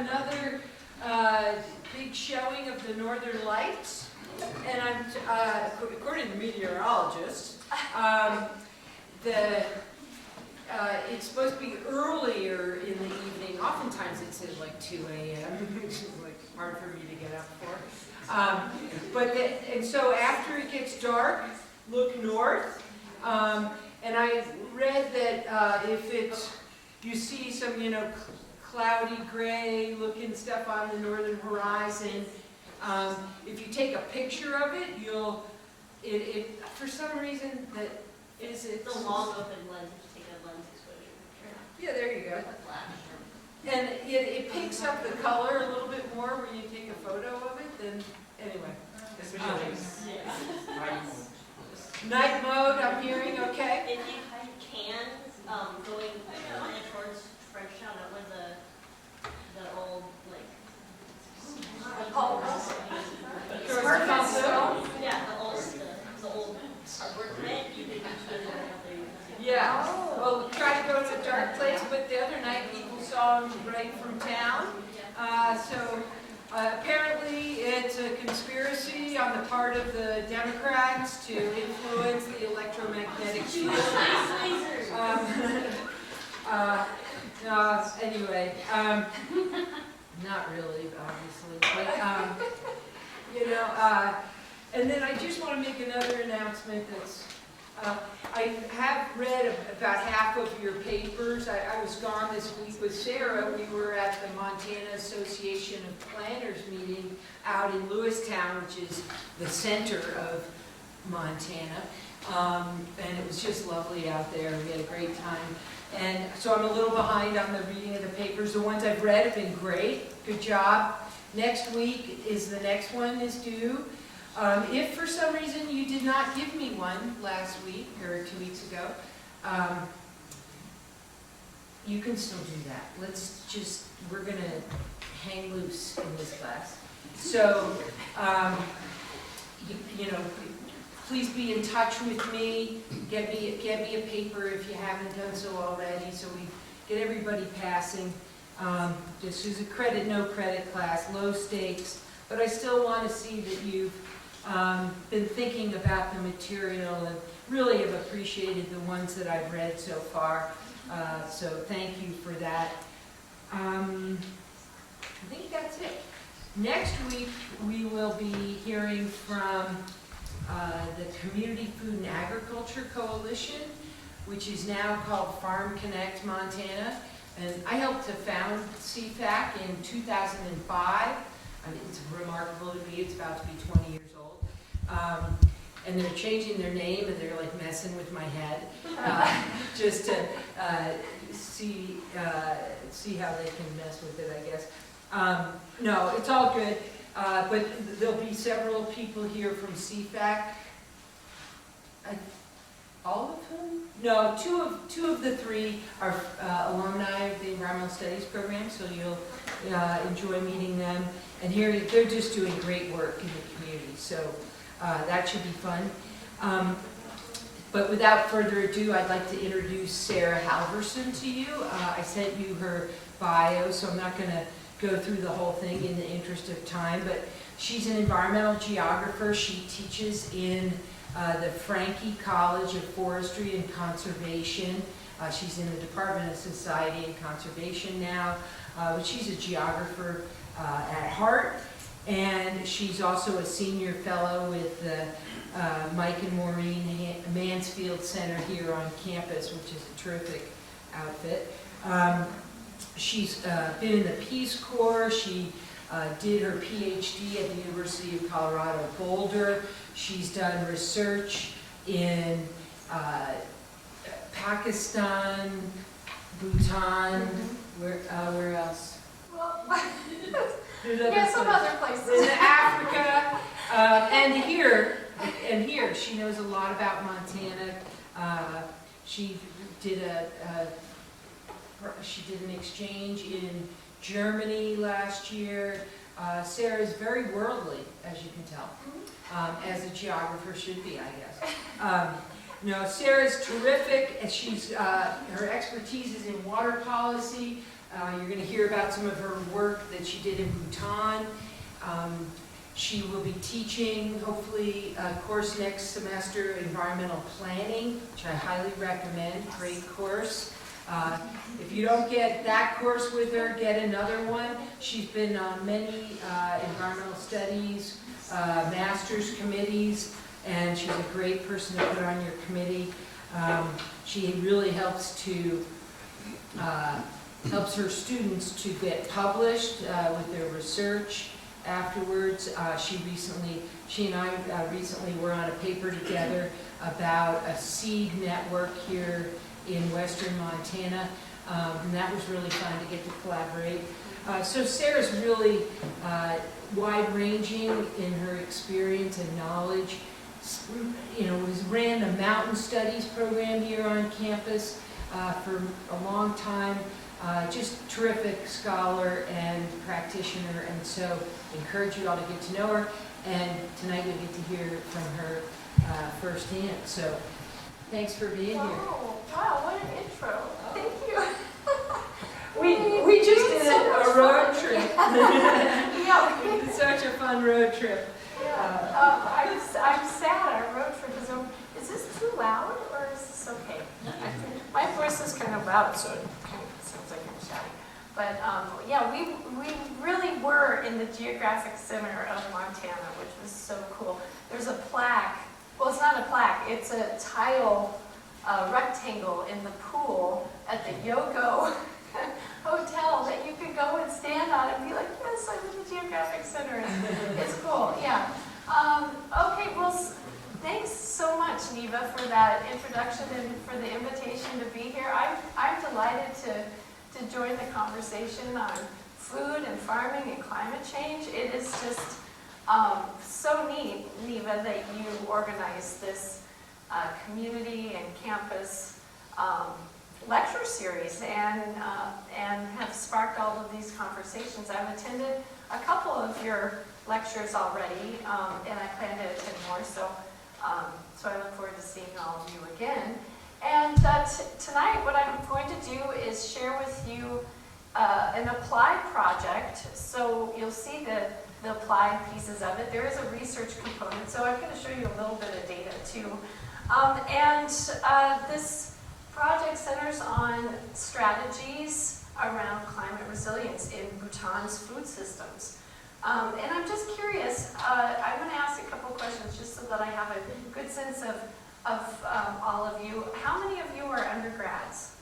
another big showing of the Northern Lights, and I'm, according to meteorologists, it's supposed to be earlier in the evening. Oftentimes it says like 2 a.m., which is like hard for me to get up for. And so after it gets dark, look north. And I read that if you see some, cloudy gray looking stuff on the northern horizon, if you take a picture of it, for some reason, it's a long open lens. Take a lens exposure picture. Yeah, there you go. With a flash. And it picks up the color a little bit more when you take a photo of it. Then anyway. Night mode, I'm hearing, okay. If you can, going towards Frenchtown, that was the old, yeah, the old hardwood plant. You could Yeah. Well, we tried to go to a dark place, but the other night people saw him right from town. Apparently it's a conspiracy on the part of the Democrats to influence the electromagnetic field. Anyway, not really, obviously, but and then I just want to make another announcement that's. I have read about half of your papers. I was gone this week with Sarah. We were at the Montana Association of Planners meeting out in Lewistown, which is the center of Montana. And it was just lovely out there. We had a great time. And so I'm a little behind on the reading of the papers. The ones I've read have been great. Good job. Next week is the next one is due. If for some reason you did not give me one last week or 2 weeks ago, you can still do that. We're going to hang loose in this class. So, please be in touch with me. Get me a paper if you haven't done so already, so we get everybody passing. This is a credit, no credit class, low stakes, but I still want to see that you've been thinking about the material and really have appreciated the ones that I've read so far. So thank you for that. I think that's it. Next week we will be hearing from the Community Food and Agriculture Coalition, which is now called Farm Connect Montana. And I helped to found CFAC in 2005. It's remarkable to me. It's about to be 20 years old. And they're changing their name, and they're like messing with my head just to see how they can mess with it, I guess. No, it's all good. But there'll be several people here from CFAC. All of whom? No, two of the three are alumni of the Environmental Studies program, so you'll enjoy meeting them. And here, they're just doing great work in the community, so that should be fun. But without further ado, I'd like to introduce Sarah Halvorson to you. I sent you her bio, so I'm not going to go through the whole thing in the interest of time, but she's an environmental geographer. She teaches in the Franke College of Forestry and Conservation. She's in the Department of Society and Conservation now, but she's a geographer at heart, and she's also a senior fellow with the Mike and Maureen Mansfield Center here on campus, which is a terrific outfit. She's been in the Peace Corps. She did her PhD at the University of Colorado Boulder. She's done research in Pakistan, Bhutan, where else? Well, yeah, some other places. In Africa, and here, she knows a lot about Montana. She did an exchange in Germany last year. Sarah is very worldly, as you can tell, as a geographer should be, I guess. No, Sarah's terrific, and her expertise is in water policy, You're going to hear about some of her work that she did in Bhutan. She will be teaching, hopefully, a course next semester, Environmental Planning, which I highly recommend. Great course. If you don't get that course with her, get another one. She's been on many environmental studies, master's committees, and she's a great person to put on your committee. She really helps her students to get published with their research. Afterwards, she and I recently were on a paper together about a seed network here in western Montana, and that was really fun to get to collaborate. So Sarah's really wide-ranging in her experience and knowledge. Ran the Mountain Studies program here on campus for a long time. Just terrific scholar and practitioner, and so encourage you all to get to know her, and tonight you'll get to hear from her firsthand. So thanks for being here. Wow, what an intro. Thank you. We just did a road trip. Yeah. It's such a fun road trip. I'm sad our road trip is over. Is this too loud or is this okay? My voice is kind of loud, so it kind of sounds like I'm shouting. But yeah, we really were in the geographic center of Montana, which was so cool. There's a plaque. Well, it's not a plaque. It's a tile rectangle in the pool at the Yogo Hotel that you could go and stand on and be like, yes, I'm in the geographic center. It's cool, yeah. Okay, well, thanks so much, Neva, for that introduction and for the invitation to be here. I'm delighted to join the conversation on food and farming and climate change. It is just so neat, Neva, that you organize this community and campus lecture series and have sparked all of these conversations. I've attended a couple of your lectures already, and I plan to attend more, so I look forward to seeing all of you again. And tonight what I'm going to do is share with you an applied project. So you'll see the applied pieces of it. There is a research component, so I'm going to show you a little bit of data too. This project centers on strategies around climate resilience in Bhutan's food systems. And I'm just curious, I'm going to ask a couple questions just so that I have a good sense of all of you. How many of you are undergrads?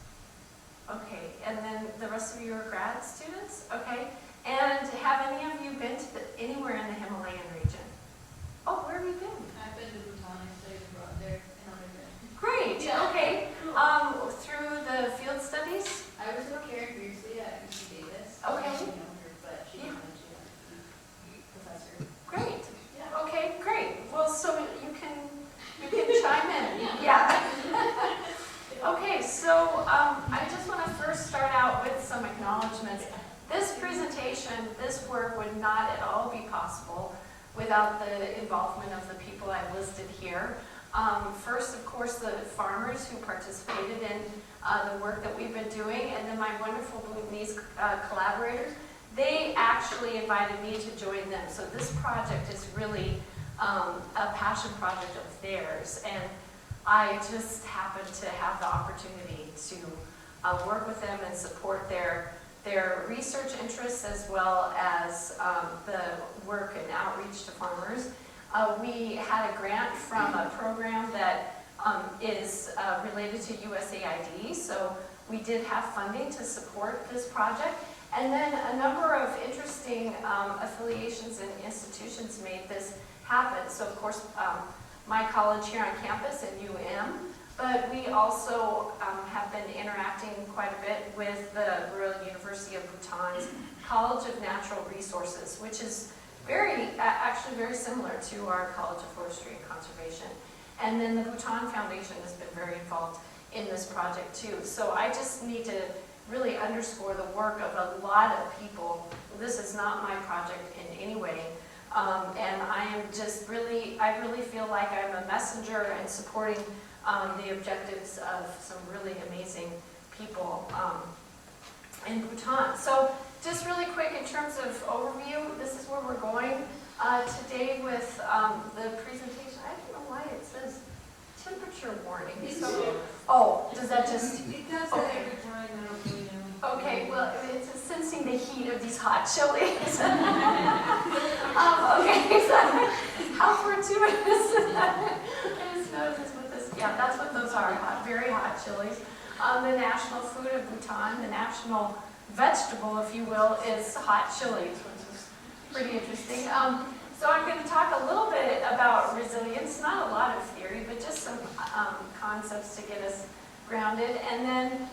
Okay, and then the rest of you are grad students? Okay, and have any of you been to anywhere in the Himalayan region? Oh, where have you been? I've been to Bhutan. I studied abroad there in undergrad. Great, Yeah. okay. Through the field studies? I was in Karen previously at UC Davis. Okay. I don't know her, but she wanted to be professor. Great. Yeah. Okay, great. Well, so you can chime in. Yeah. Okay, so I just want to first start out with some acknowledgments. This presentation, this work would not at all be possible without the involvement of the people I've listed here. First, of course, the farmers who participated in the work that we've been doing, and then my wonderful Bhutanese collaborators. They actually invited me to join them. So this project is really a passion project of theirs, and I just happened to have the opportunity to work with them and support their research interests as well as the work and outreach to farmers. We had a grant from a program that is related to USAID, so we did have funding to support this project. And then a number of interesting affiliations and institutions made this happen. So of course, my college here on campus at but we also have been interacting quite a bit with the Royal University of Bhutan's College of Natural Resources, which is actually very similar to our College of Forestry and Conservation. And then the Bhutan Foundation has been very involved in this project too. So I just need to really underscore the work of a lot of people. This is not my project in any way. And I am just I really feel like I'm a messenger and supporting the objectives of some really amazing people. in Bhutan. So just really quick in terms of overview, this is where we're going today with the presentation. I don't know why it says temperature warning. So, oh, does that just... It does Okay. that every time, I don't really know. Okay, well, it's sensing the heat of these hot chilies. Okay, so how fortuitous. I just noticed what this, yeah, that's what those are, hot, very hot chilies. The national food of Bhutan, the national vegetable, if you will, is hot chilies, which is pretty interesting. So I'm going to talk a little bit about resilience, not a lot of theory, but just some concepts to get us grounded, and then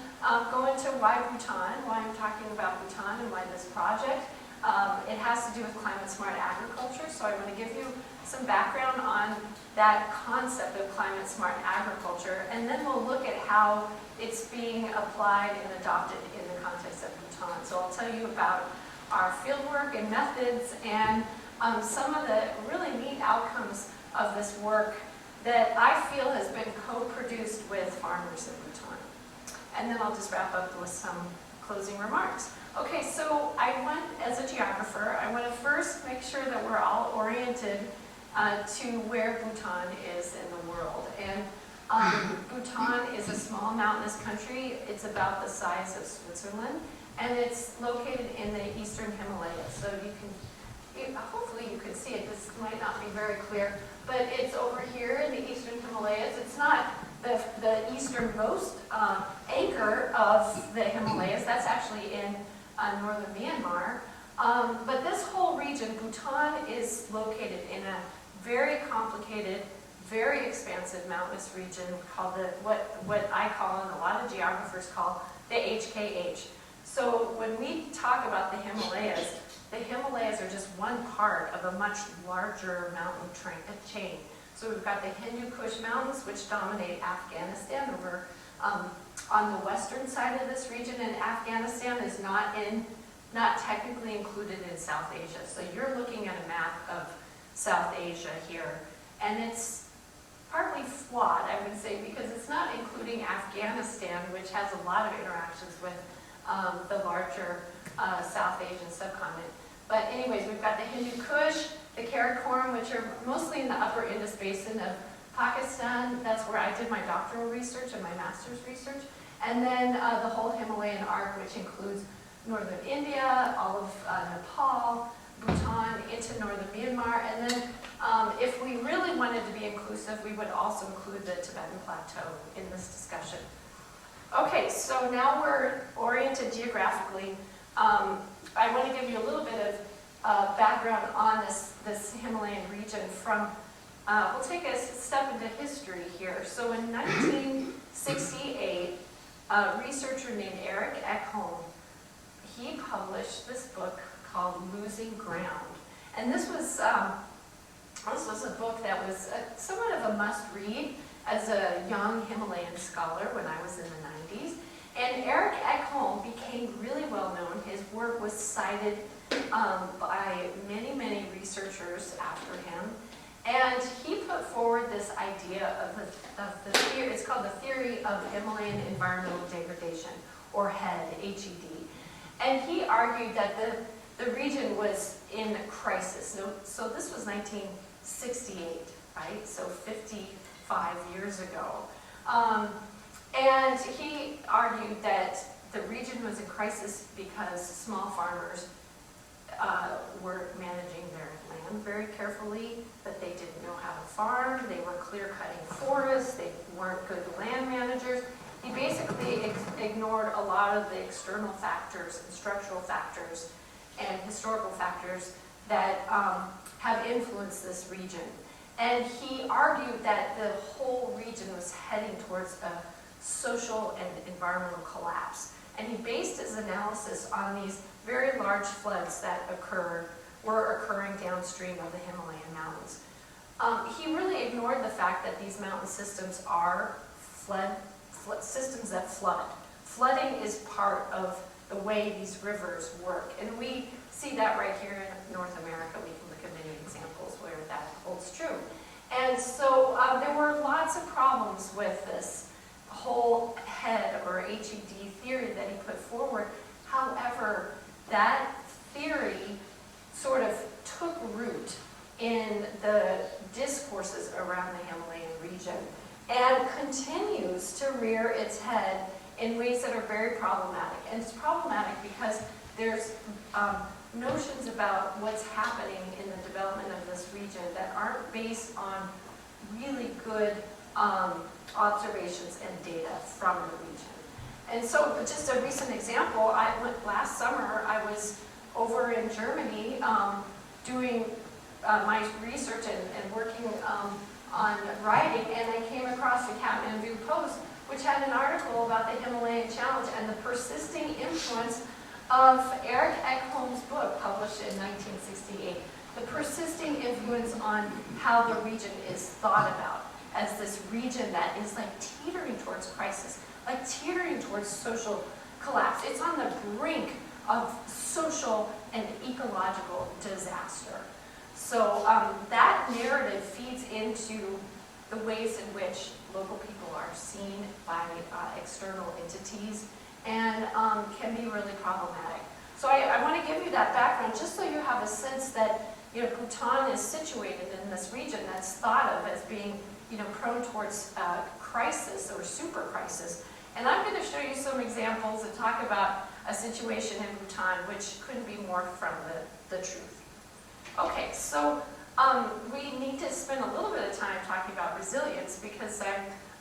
go into why Bhutan, why I'm talking about Bhutan and why this project. It has to do with climate smart agriculture, so I'm going to give you some background on that concept of climate smart agriculture, and then we'll look at how it's being applied and adopted in the context of Bhutan. So I'll tell you about our fieldwork and methods and some of the really neat outcomes of this work that I feel has been co-produced with farmers in Bhutan. And then I'll just wrap up with some closing remarks. Okay, so as a geographer, I want to first make sure that we're all oriented to where Bhutan is in the world. And Bhutan is a small mountainous country. It's about the size of Switzerland, and it's located in the eastern Himalayas. So hopefully you can see it. This might not be very clear, but it's over here in the eastern Himalayas. It's not the easternmost anchor of the Himalayas. That's actually in northern Myanmar. But this whole region, Bhutan, is located in a very complicated, very expansive mountainous region called what I call and a lot of geographers call the HKH. So when we talk about the Himalayas are just one part of a much larger mountain chain. So we've got the Hindu Kush Mountains, which dominate Afghanistan over on the western side of this region, and Afghanistan is not technically included in South Asia. So you're looking at a map of South Asia here, and it's partly flawed, I would say, because it's not including Afghanistan, which has a lot of interactions with the larger South Asian subcontinent. But anyways, we've got the Hindu Kush, the Karakoram, which are mostly in the upper Indus Basin of Pakistan. That's where I did my doctoral research and my master's research. And then the whole Himalayan arc, which includes northern India, all of Nepal, Bhutan, into northern Myanmar. And then if we really wanted to be inclusive, we would also include the Tibetan Plateau in this discussion. Okay, so now we're oriented geographically. I want to give you a little bit of background on this Himalayan region from, we'll take a step into history here. So in 1968, a researcher named Eric Ekholm, he published this book called Losing Ground. And this was a book that was somewhat of a must-read as a young Himalayan scholar when I was in the 90s. And Eric Ekholm became really well known. His work was cited by many, many researchers after him. And he put forward this idea of the theory, it's called the theory of Himalayan environmental degradation, or HED, H-E-D. And he argued that the region was in crisis. So this was 1968, right? So 55 years ago. And he argued that the region was in crisis because small farmers were managing their land very carefully, but they didn't know how to farm, they were clear-cutting forests, they weren't good land managers. He basically ignored a lot of the external factors and structural factors and historical factors that have influenced this region. And he argued that the whole region was heading towards a social and environmental collapse. And he based his analysis on these very large floods that were occurring downstream of the Himalayan mountains. He really ignored the fact that these mountain systems are systems that flood. Flooding is part of the way these rivers work. And we see that right here in North America. We can look at many examples where that holds true. And so there were lots of problems with this whole HED or HED theory that he put forward. However, that theory sort of took root in the discourses around the Himalayan region and continues to rear its head in ways that are very problematic. And it's problematic because there's notions about what's happening in the development of this region that aren't based on really good observations and data from the region. And so, just a recent example, last summer I was over in Germany doing my research and working on writing, and I came across the Kathmandu Post, which had an article about the Himalayan Challenge and the persisting influence of Eric Ekholm's book, published in 1968. The persisting influence on how the region is thought about as this region that is like teetering towards crisis, like teetering towards social collapse. It's on the brink of social and ecological disaster. So that narrative feeds into the ways in which local people are seen by external entities and can be really problematic. So I want to give you that background just so you have a sense that Bhutan is situated in this region that's thought of as being prone towards crisis or super crisis. And I'm going to show you some examples and talk about a situation in Bhutan which couldn't be more from the truth. Okay, so we need to spend a little bit of time talking about resilience because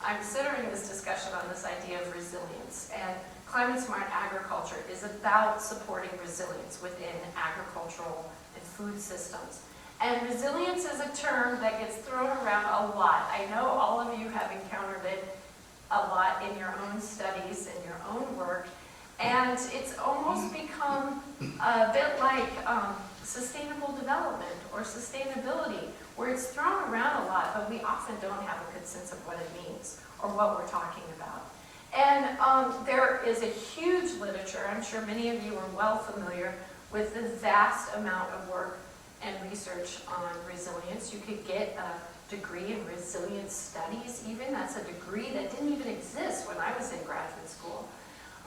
I'm centering this discussion on this idea of resilience. And climate smart agriculture is about supporting resilience within agricultural and food systems. And resilience is a term that gets thrown around a lot. I know all of you have encountered it a lot in your own studies, in your own work, and it's almost become a bit like sustainable development or sustainability, where it's thrown around a lot, but we often don't have a good sense of what it means or what we're talking about. And there is a huge literature, I'm sure many of you are well familiar with the vast amount of work and research on resilience. You could get a degree in resilience studies even. That's a degree that didn't even exist when I was in graduate school.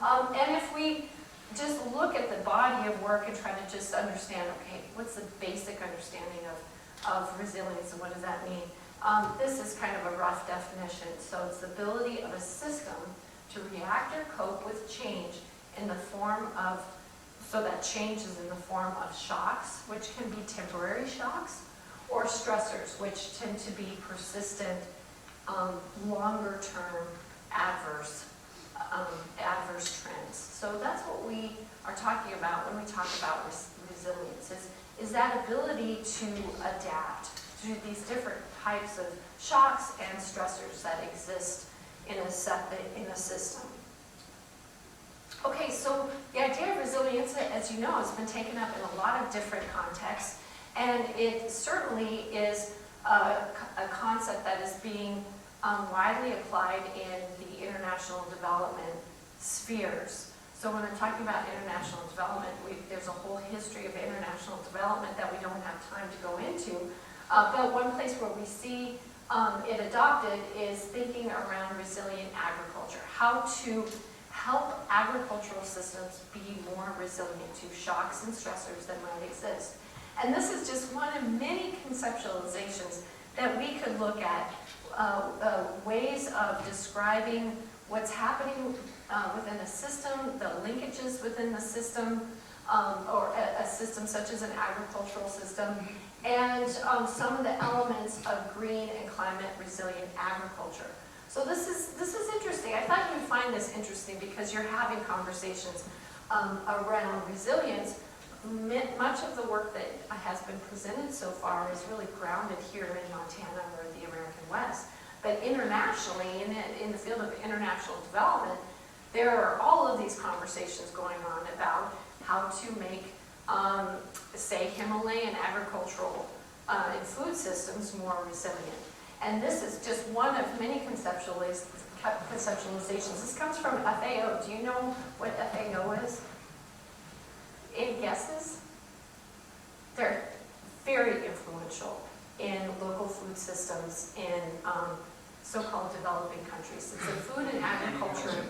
And if we just look at the body of work and try to just understand, okay, what's the basic understanding of resilience and what does that mean? This is kind of a rough definition. So it's the ability of a system to react or cope with change in the form of, so that change is in the form of shocks, which can be temporary shocks, or stressors, which tend to be persistent, longer-term adverse trends. So that's what we are talking about when we talk about resilience, is that ability to adapt to these different types of shocks and stressors that exist in a system. Okay, so the idea of resilience, as you know, has been taken up in a lot of different contexts, and it certainly is a concept that is being widely applied in the international development spheres. So when I'm talking about international development, there's a whole history of international development that we don't have time to go into. But one place where we see it adopted is thinking around resilient agriculture, how to help agricultural systems be more resilient to shocks and stressors that might exist. And this is just one of many conceptualizations that we could look at, ways of describing what's happening within a system, the linkages within the system, or a system such as an agricultural system, and some of the elements of green and climate resilient agriculture. So this is interesting. I thought you would find this interesting because you're having conversations around resilience. Much of the work that has been presented so far is really grounded here in Montana or the American West. But internationally, in the field of international development, there are all of these conversations going on about how to make, say, Himalayan agricultural and food systems more resilient. And this is just one of many conceptualizations. This comes from FAO. Do you know what FAO is? Any guesses? They're very influential in local food systems in so-called developing countries. It's a food and agriculture.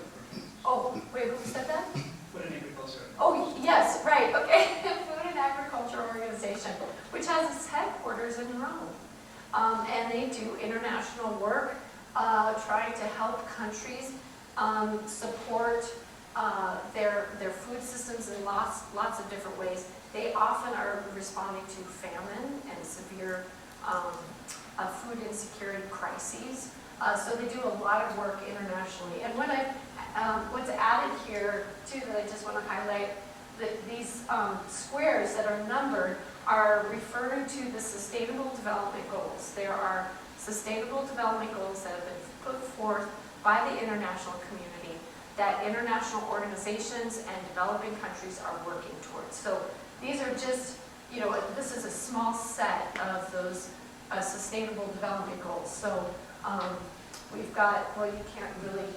Oh, wait, who said that? Food and Agriculture. Oh, yes, right, okay. Food and Agriculture Organization, which has its headquarters in Rome. And they do international work, trying to help countries support their food systems in lots of different ways. They often are responding to famine and severe food insecurity crises. So they do a lot of work internationally. And what's added here too that I just want to highlight, that these squares that are numbered are referring to the Sustainable Development Goals. There are Sustainable Development Goals that have been put forth by the international community that international organizations and developing countries are working towards. So these are just, this is a small set of those Sustainable Development Goals. So we've got, well, you can't really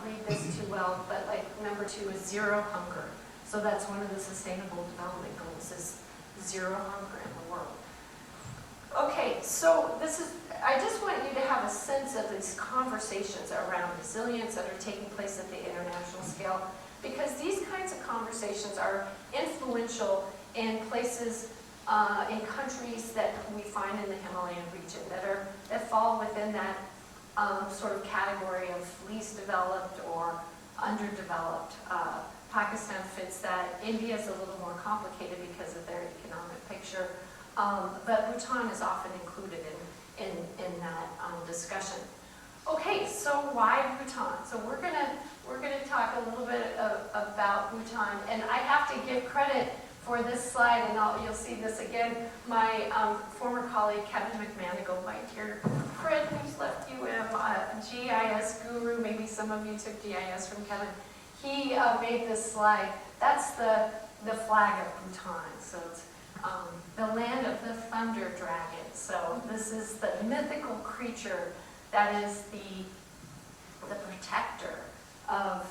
read this too well, but like number 2 is zero hunger. So that's one of the Sustainable Development Goals, is zero hunger in the world. Okay, so I just want you to have a sense of these conversations around resilience that are taking place at the international scale, because these kinds of conversations are influential in places, in countries that we find in the Himalayan region that fall within that sort of category of least developed or underdeveloped. Pakistan fits that. India is a little more complicated because of their economic picture, but Bhutan is often included in that discussion. Okay, so why Bhutan? So we're gonna talk a little bit about Bhutan, and I have to give credit for this slide, and you'll see this again. My former colleague Kevin McManigal, my dear friend who's left UM, a GIS guru, maybe some of you took GIS from Kevin. He made this slide. That's the flag of Bhutan. So it's the land of the thunder dragon. So this is the mythical creature that is the protector of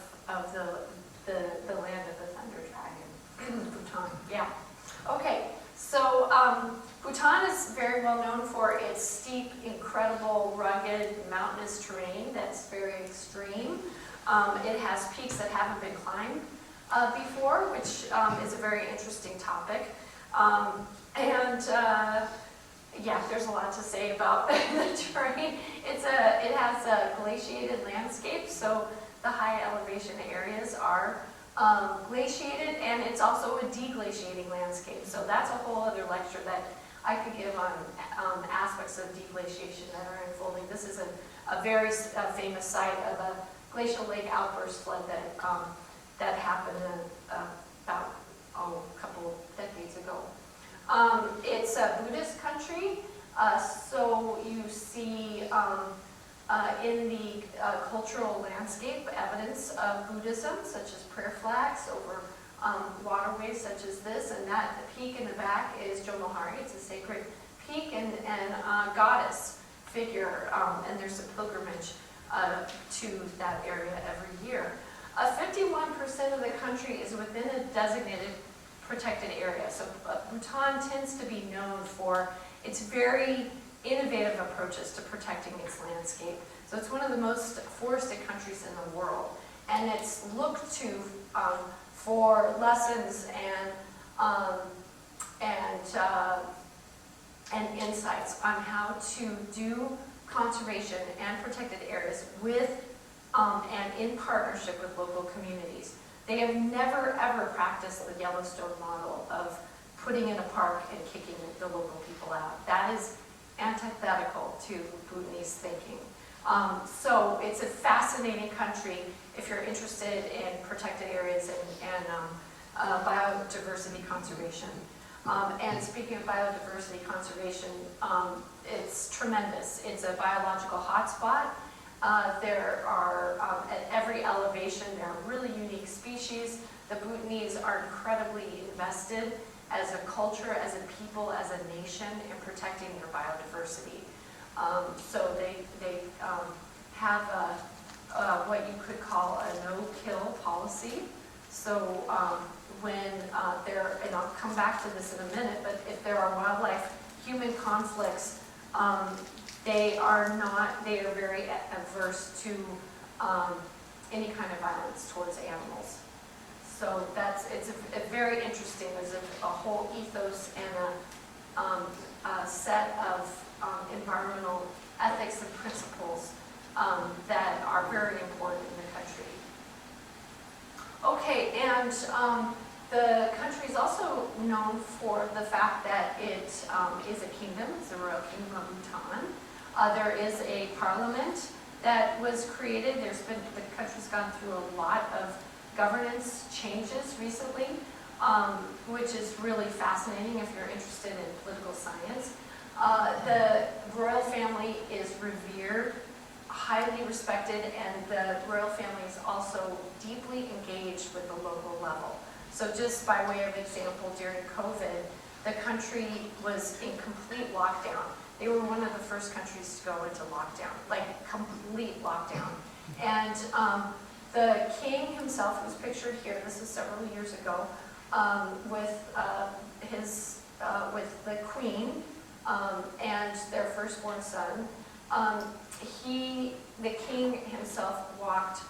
the land of the thunder dragon. Bhutan, yeah. Okay, so Bhutan is very well known for its steep, incredible, rugged, mountainous terrain that's very extreme. It has peaks that haven't been climbed before, which is a very interesting topic. Yeah, there's a lot to say about the terrain. It has a glaciated landscape, so the high elevation areas are glaciated, and it's also a deglaciating landscape. So that's a whole other lecture that I could give on aspects of deglaciation that are unfolding. This is a very famous site of a glacial lake outburst flood that happened about a couple decades ago. It's a Buddhist country, so you see in the cultural landscape evidence of Buddhism, such as prayer flags over waterways such as this, and that the peak in the back is Jomohari. It's a sacred peak and goddess figure, and there's a pilgrimage to that area every year. 51% of the country is within a designated protected area. So Bhutan tends to be known for its very innovative approaches to protecting its landscape. So it's one of the most forested countries in the world, and it's looked to for lessons and insights on how to do conservation and protected areas with and in partnership with local communities. They have never ever practiced the Yellowstone model of putting in a park and kicking the local people out. That is antithetical to Bhutanese thinking. So it's a fascinating country if you're interested in protected areas and biodiversity conservation. And speaking of biodiversity conservation, it's tremendous. It's a biological hotspot. There are, at every elevation, there are really unique species. The Bhutanese are incredibly invested as a culture, as a people, as a nation in protecting their biodiversity. So they have what you could call a no-kill policy. So when there, and I'll come back to this in a minute, but if there are wildlife-human conflicts, they are very adverse to any kind of violence towards animals. So it's a very interesting. There's a whole ethos and a set of environmental ethics and principles that are very important in the country. Okay, and the country is also known for the fact that it is a kingdom. It's a royal kingdom of Bhutan. There is a parliament that was created. The country's gone through a lot of governance changes recently, which is really fascinating if you're interested in political science. The royal family is revered, highly respected, and the royal family is also deeply engaged with the local level. So just by way of example, during COVID, the country was in complete lockdown. They were one of the first countries to go into lockdown, like complete lockdown. And the king himself was pictured here, this is several years ago, with the queen and their firstborn son. The king himself walked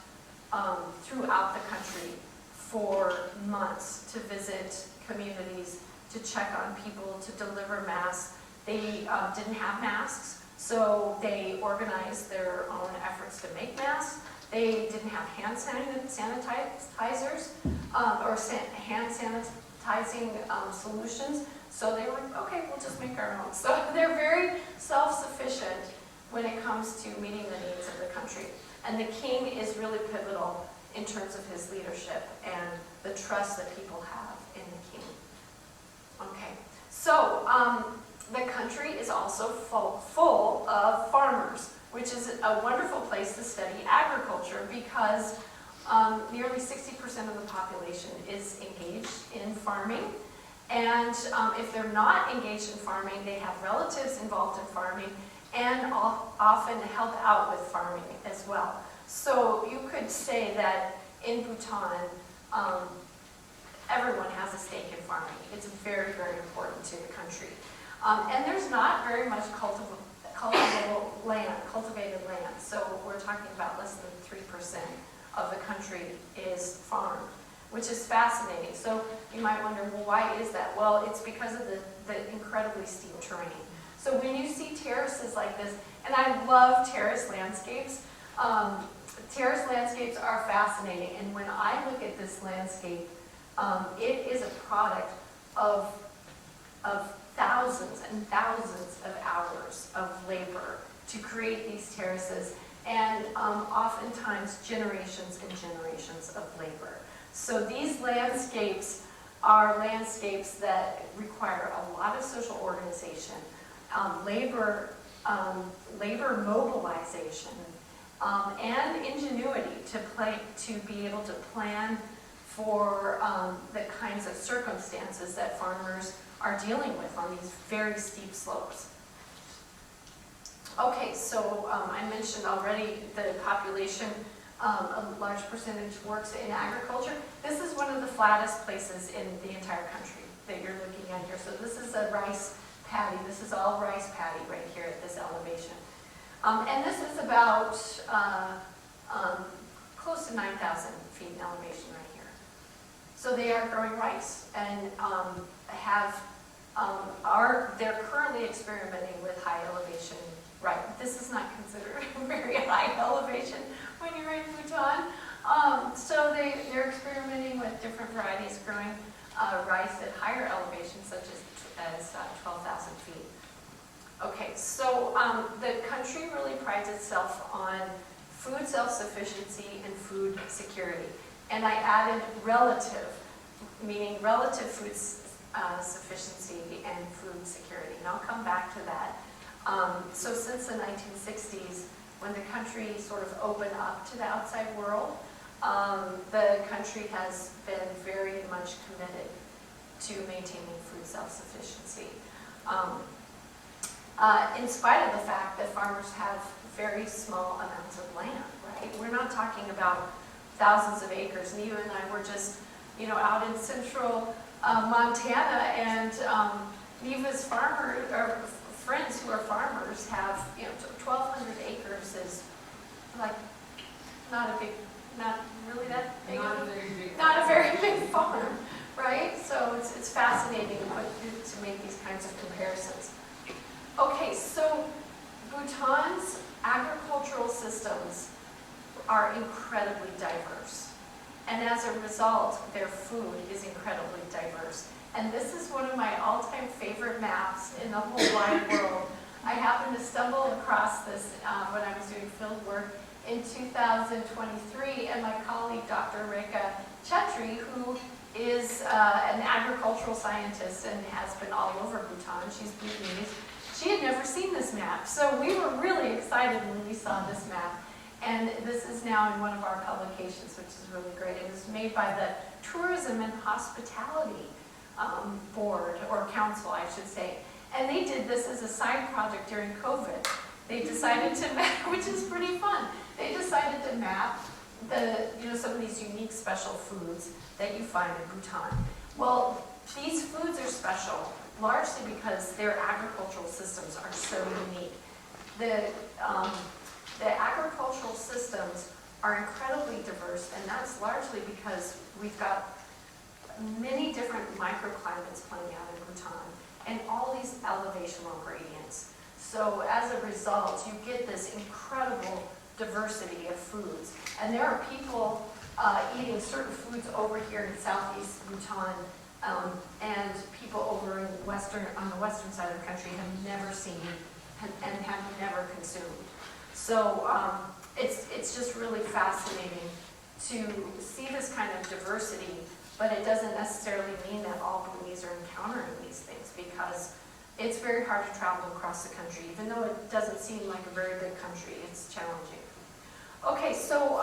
throughout the country for months to visit communities, to check on people, to deliver masks. They didn't have masks, so they organized their own efforts to make masks. They didn't have hand sanitizers or hand sanitizing solutions, so they were like, okay, we'll just make our own. So they're very self-sufficient when it comes to meeting the needs of the country. And the king is really pivotal in terms of his leadership and the trust that people have in the king. Okay, so the country is also full of farmers, which is a wonderful place to study agriculture because nearly 60% of the population is engaged in farming. And if they're not engaged in farming, they have relatives involved in farming and often help out with farming as well. So you could say that in Bhutan, everyone has a stake in farming. It's very, very important to the country. And there's not very much cultivated land. So we're talking about less than 3% of the country is farmed, which is fascinating. So you might wonder, well, why is that? Well, it's because of the incredibly steep terrain. So when you see terraces like this, and I love terrace landscapes, terrace landscapes are fascinating. And when I look at this landscape, it is a product of thousands and thousands of hours of labor to create these terraces, and oftentimes generations and generations of labor. So these landscapes are landscapes that require a lot of social organization, labor mobilization, and ingenuity to be able to plan for the kinds of circumstances that farmers are dealing with on these very steep slopes. Okay, so I mentioned already the population, a large percentage works in agriculture. This is one of the flattest places in the entire country that you're looking at here. So this is a rice paddy. This is all rice paddy right here at this elevation. And this is about close to 9,000 feet in elevation right here. So they are growing rice and they're currently experimenting with high elevation. Right, this is not considered very high elevation when you're in Bhutan. So they're experimenting with different varieties growing rice at higher elevations, such as 12,000 feet. Okay, so the country really prides itself on food self-sufficiency and food security. And I added relative, meaning relative food sufficiency and food security. And I'll come back to that. So since the 1960s, when the country sort of opened up to the outside world, the country has been very much committed to maintaining food self-sufficiency. In spite of the fact that farmers have very small amounts of land, right? We're not talking about thousands of acres. Neva and I were just, out in central Montana, and Neva's friends who are farmers have, 1,200 acres is like not a big not really that big. Not a very big. Not a very big farm, right? So it's fascinating to make these kinds of comparisons. Okay, so Bhutan's agricultural systems are incredibly diverse. And as a result, their food is incredibly diverse. And this is one of my all-time favorite maps in the whole wide world. I happened to stumble across this when I was doing field work in 2023, and my colleague, Dr. Reka Chetri, who is an agricultural scientist and has been all over Bhutan, she's Bhutanese, she had never seen this map. So we were really excited when we saw this map. And this is now in one of our publications, which is really great. It was made by the Tourism and Hospitality Board, or Council, I should say. And they did this as a side project during COVID. They decided to map, which is pretty fun. They decided to map some of these unique special foods that you find in Bhutan. Well, these foods are special largely because their agricultural systems are so unique. The agricultural systems are incredibly diverse, and that's largely because we've got many different microclimates playing out in Bhutan and all these elevational gradients. So as a result, you get this incredible diversity of foods. And there are people eating certain foods over here in southeast Bhutan, and people over in on the western side of the country have never seen and have never consumed. So it's just really fascinating to see this kind of diversity, but it doesn't necessarily mean that all Bhutanese are encountering these things, because it's very hard to travel across the country. Even though it doesn't seem like a very big country, it's challenging. Okay, so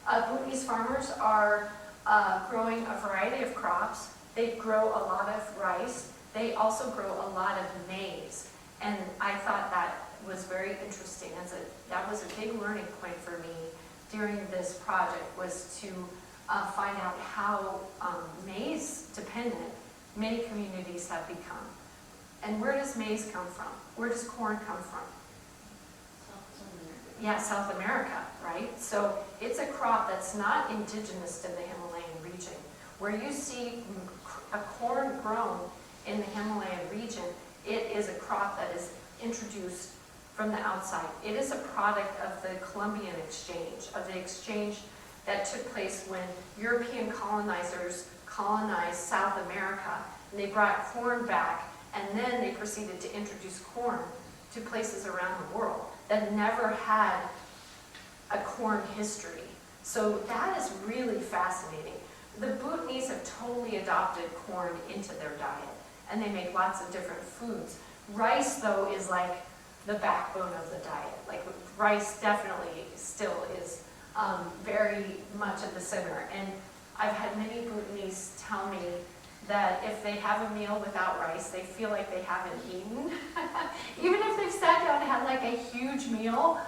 Bhutanese farmers are growing a variety of crops. They grow a lot of rice. They also grow a lot of maize. And I thought that was very interesting. That was a big learning point for me during this project, was to find out how maize dependent many communities have become. And where does maize come from? Where does corn come from? Yeah, South America, right? So it's a crop that's not indigenous to the Himalayan region. Where you see a corn grown in the Himalayan region, it is a crop that is introduced from the outside. It is a product of the Columbian exchange, of the exchange that took place when European colonizers colonized South America, and they brought corn back, and then they proceeded to introduce corn to places around the world that never had a corn history. So that is really fascinating. The Bhutanese have totally adopted corn into their diet, and they make lots of different foods. Rice, though, is like the backbone of the diet. Like, rice definitely still is very much at the center. And I've had many Bhutanese tell me that if they have a meal without rice, they feel like they haven't eaten. Even if they've sat down and had like a huge meal,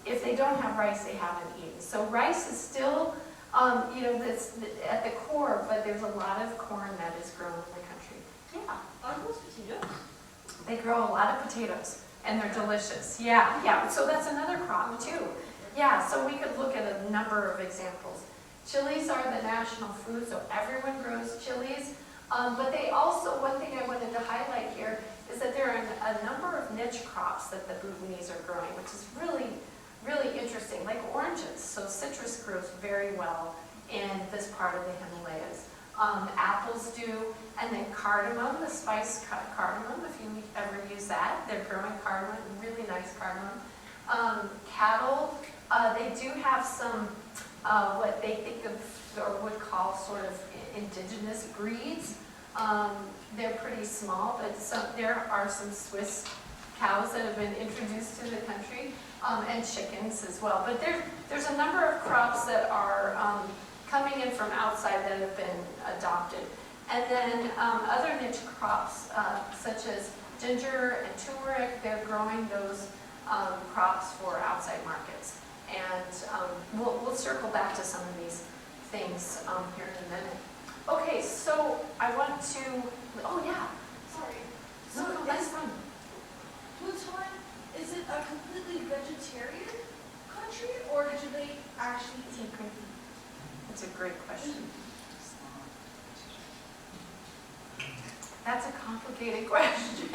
if they don't have rice, they haven't eaten. So rice is still, that's at the core, but there's a lot of corn that is grown in the country. Yeah. Are those potatoes? They grow a lot of potatoes, and they're delicious. Yeah. So that's another crop too. Yeah, so we could look at a number of examples. Chilies are the national food, so everyone grows chilies. But they also, one thing I wanted to highlight here is that there are a number of niche crops that the Bhutanese are growing, which is really, really interesting, like oranges. So citrus grows very well in this part of the Himalayas. Apples do, and then cardamom, the spice cardamom, if you ever use that. They're growing cardamom, really nice cardamom. Cattle, they do have some what they think of or would call sort of indigenous breeds. They're pretty small, but there are some Swiss cows that have been introduced to the country, and chickens as well. But there's a number of crops that are coming in from outside that have been adopted. And then other niche crops, such as ginger and turmeric, they're growing those crops for outside markets. And we'll circle back to some of these things here in a minute. Okay, so I want to, oh yeah. Sorry. No, that's fine. Bhutan, is it a completely vegetarian country, or do they actually take it? That's a great question. That's a complicated question.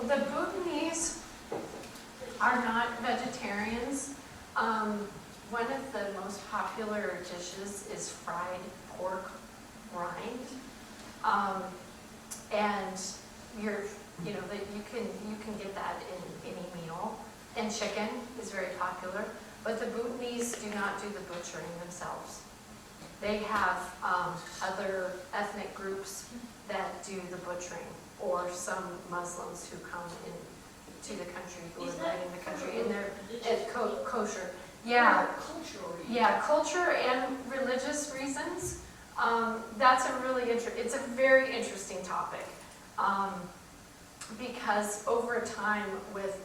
The Bhutanese are not vegetarians. One of the most popular dishes is fried pork rind. And that you can get that in any meal. And chicken is very popular. But the Bhutanese do not do the butchering themselves. They have other ethnic groups that do the butchering, or some Muslims who come into the country, who Is are that living in the country, and they're religious? kosher. Yeah, Cultural reason. yeah, culture and religious reasons. That's a really it's a very interesting topic, because over time, with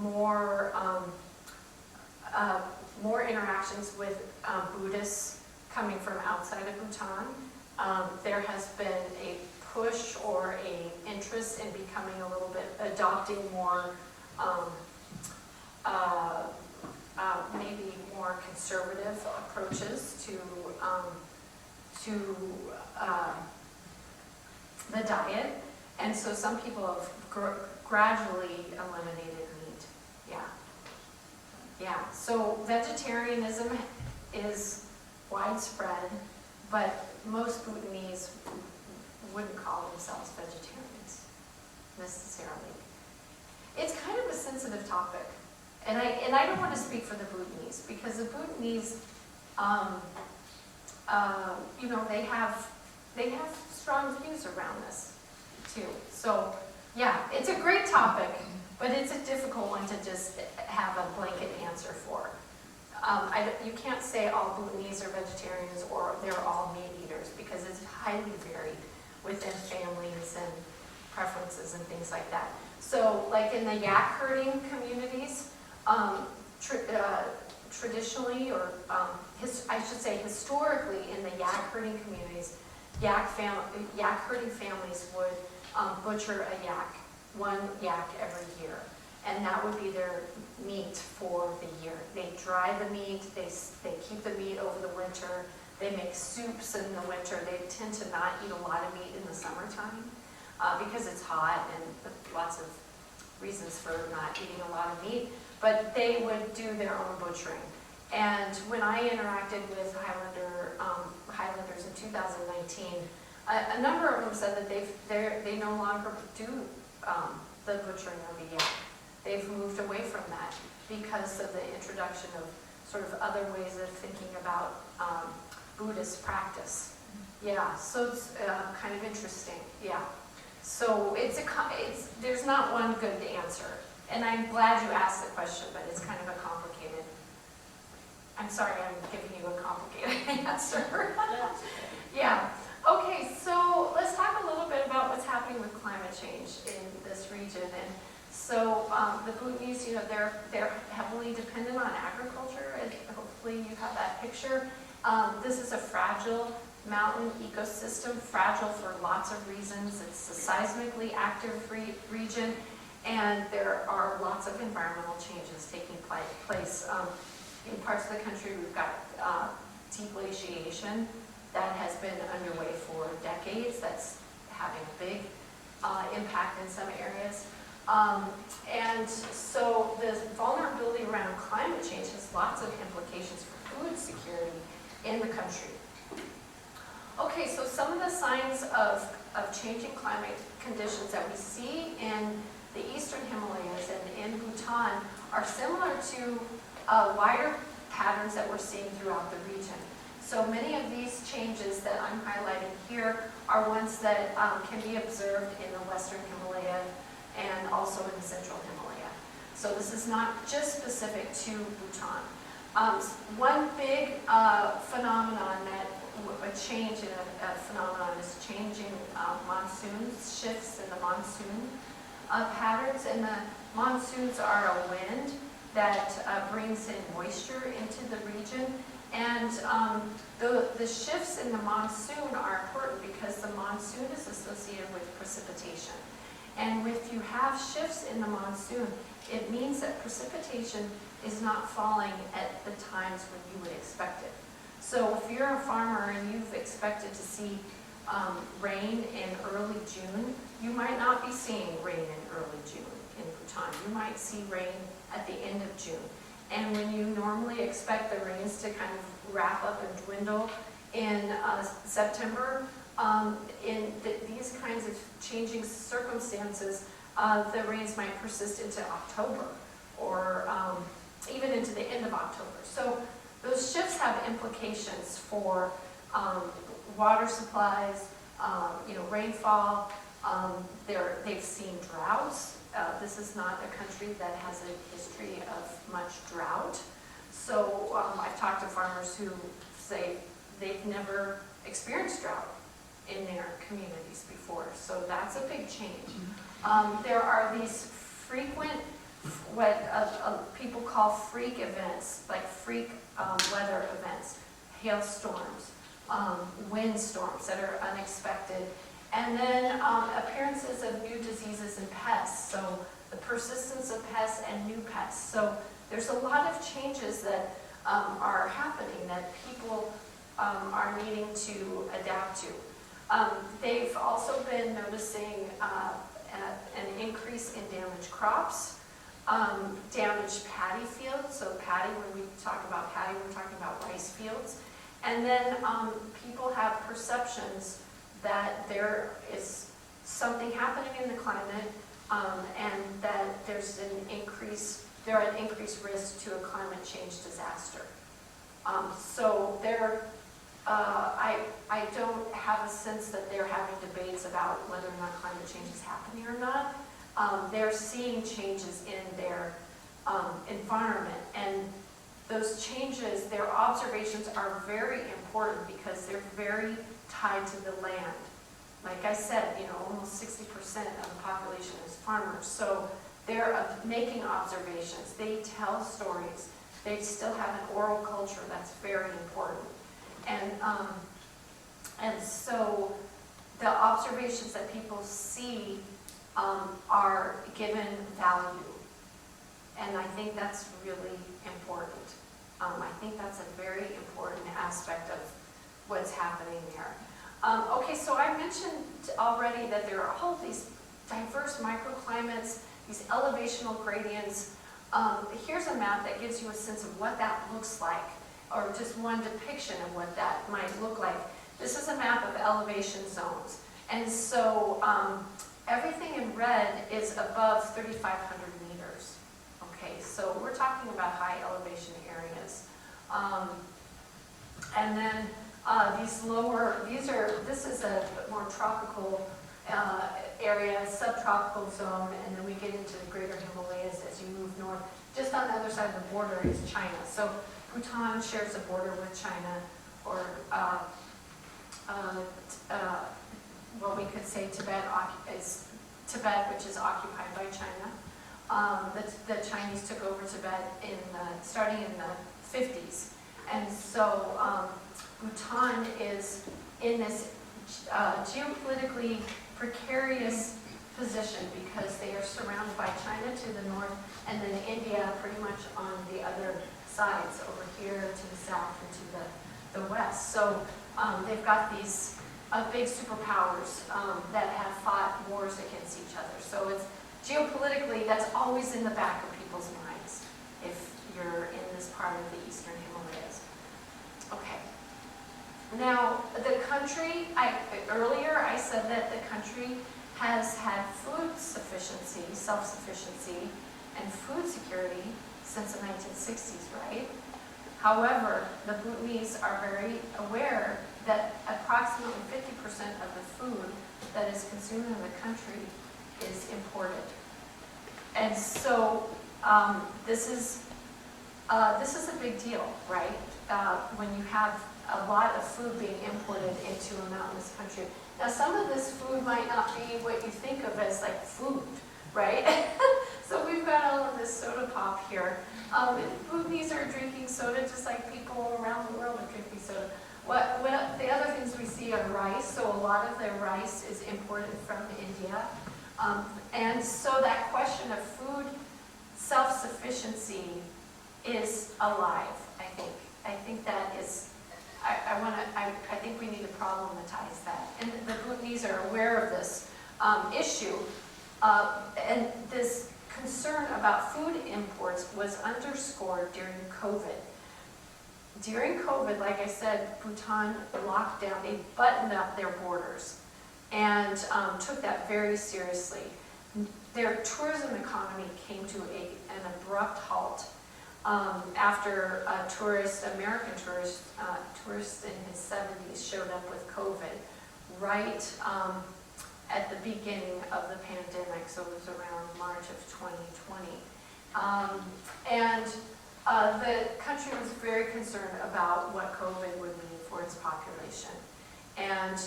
more interactions with Buddhists coming from outside of Bhutan, there has been a push or a interest in becoming a little bit, adopting more, maybe more conservative approaches to the diet. And so some people have gradually eliminated meat. Yeah. Yeah, so vegetarianism is widespread, but most Bhutanese wouldn't call themselves vegetarians necessarily. It's kind of a sensitive topic, and I don't want to speak for the Bhutanese, because the Bhutanese, they have strong views around this too. So yeah, it's a great topic, but it's a difficult one to just have a blanket answer for. You can't say all Bhutanese are vegetarians or they're all meat eaters, because it's highly varied within families and preferences and things like that. So like in the yak herding communities, traditionally, or I should say historically, in the yak herding communities, yak herding families would butcher one yak every year. And that would be their meat for the year. They dry the meat, they keep the meat over the winter, they make soups in the winter. They tend to not eat a lot of meat in the summertime because it's hot, and lots of reasons for not eating a lot of meat. But they would do their own butchering. And when I interacted with Highlanders in 2019, a number of them said that they no longer do the butchering of the yak. They've moved away from that because of the introduction of sort of other ways of thinking about Buddhist practice. Yeah, so it's kind of interesting. Yeah, so there's not one good answer, and I'm glad you asked the question, but it's kind of a complicated. I'm sorry, I'm giving you a complicated answer. Yeah. Okay, so let's talk a little bit about what's happening with climate change in this region. And so the Bhutanese, they're heavily dependent on agriculture, and hopefully you have that picture. This is a fragile mountain ecosystem, fragile for lots of reasons. It's a seismically active region, and there are lots of environmental changes taking place. In parts of the country, we've got deep glaciation that has been underway for decades. That's having a big impact in some areas. And so the vulnerability around climate change has lots of implications for food security in the country. Okay, so some of the signs of changing climate conditions that we see in the eastern Himalayas and in Bhutan are similar to wider patterns that we're seeing throughout the region. So many of these changes that I'm highlighting here are ones that can be observed in the western Himalaya and also in the central Himalaya. So this is not just specific to Bhutan. One big phenomenon a change in a phenomenon is changing monsoons, shifts in the monsoon patterns. And the monsoons are a wind that brings in moisture into the region. And the shifts in the monsoon are important because the monsoon is associated with precipitation. And if you have shifts in the monsoon, it means that precipitation is not falling at the times when you would expect it. So if you're a farmer and you've expected to see rain in early June, you might not be seeing rain in early June in Bhutan. You might see rain at the end of June. And when you normally expect the rains to kind of wrap up and dwindle in September, in these kinds of changing circumstances, the rains might persist into October or even into the end of October. So those shifts have implications for water supplies, rainfall. They've seen droughts. This is not a country that has a history of much drought. So I've talked to farmers who say they've never experienced drought in their communities before. So that's a big change. There are these frequent, what people call freak events, like freak weather events, hailstorms, windstorms that are unexpected, and then appearances of new diseases and pests, so the persistence of pests and new pests. So there's a lot of changes that are happening that people are needing to adapt to. They've also been noticing an increase in damaged crops, damaged paddy fields. So paddy, when we talk about paddy, we're talking about rice fields. And then people have perceptions that there is something happening in the climate and that there's they're at increased risk to a climate change disaster. So I don't have a sense that they're having debates about whether or not climate change is happening or not. They're seeing changes in their environment, and those changes, their observations are very important because they're very tied to the land. Like I said, almost 60% of the population is farmers, so they're making observations. They tell stories. They still have an oral culture that's very important. And so the observations that people see are given value. And I think that's really important. I think that's a very important aspect of what's happening there. Okay, so I mentioned already that there are all these diverse microclimates, these elevational gradients. Here's a map that gives you a sense of what that looks like, or just one depiction of what that might look like. This is a map of elevation zones. And so everything in red is above 3,500 meters. Okay, so we're talking about high elevation areas. And then this is a more tropical area, subtropical zone, and then we get into the greater Himalayas as you move north. Just on the other side of the border is China. So Bhutan shares a border with China, or what we could say Tibet, which is occupied by China. The Chinese took over Tibet starting in the 50s. And so Bhutan is in this geopolitically precarious position because they are surrounded by China to the north and then India pretty much on the other sides over here to the south and to the west. So they've got these big superpowers that have fought wars against each other. So it's geopolitically, that's always in the back of people's minds if you're in this part of the eastern Himalayas. Okay. Now, the country, earlier I said that the country has had food sufficiency, self-sufficiency, and food security since the 1960s, right? However, the Bhutanese are very aware that approximately 50% of the food that is consumed in the country is imported. And so this is a big deal, right? When you have a lot of food being imported into a mountainous country. Now, some of this food might not be what you think of as like food, right? So we've got all of this soda pop here. Bhutanese are drinking soda just like people around the world are drinking soda. The other things we see are rice, so a lot of their rice is imported from India. And so that question of food self-sufficiency is alive, I think. I think that is, I think we need to problematize that. And the Bhutanese are aware of this issue. And this concern about food imports was underscored during COVID. During COVID, like I said, Bhutan locked down, they buttoned up their borders and took that very seriously. Their tourism economy came to an abrupt halt after a American tourist in his 70s showed up with COVID right at the beginning of the pandemic, so it was around March of 2020. The country was very concerned about what COVID would mean for its population. And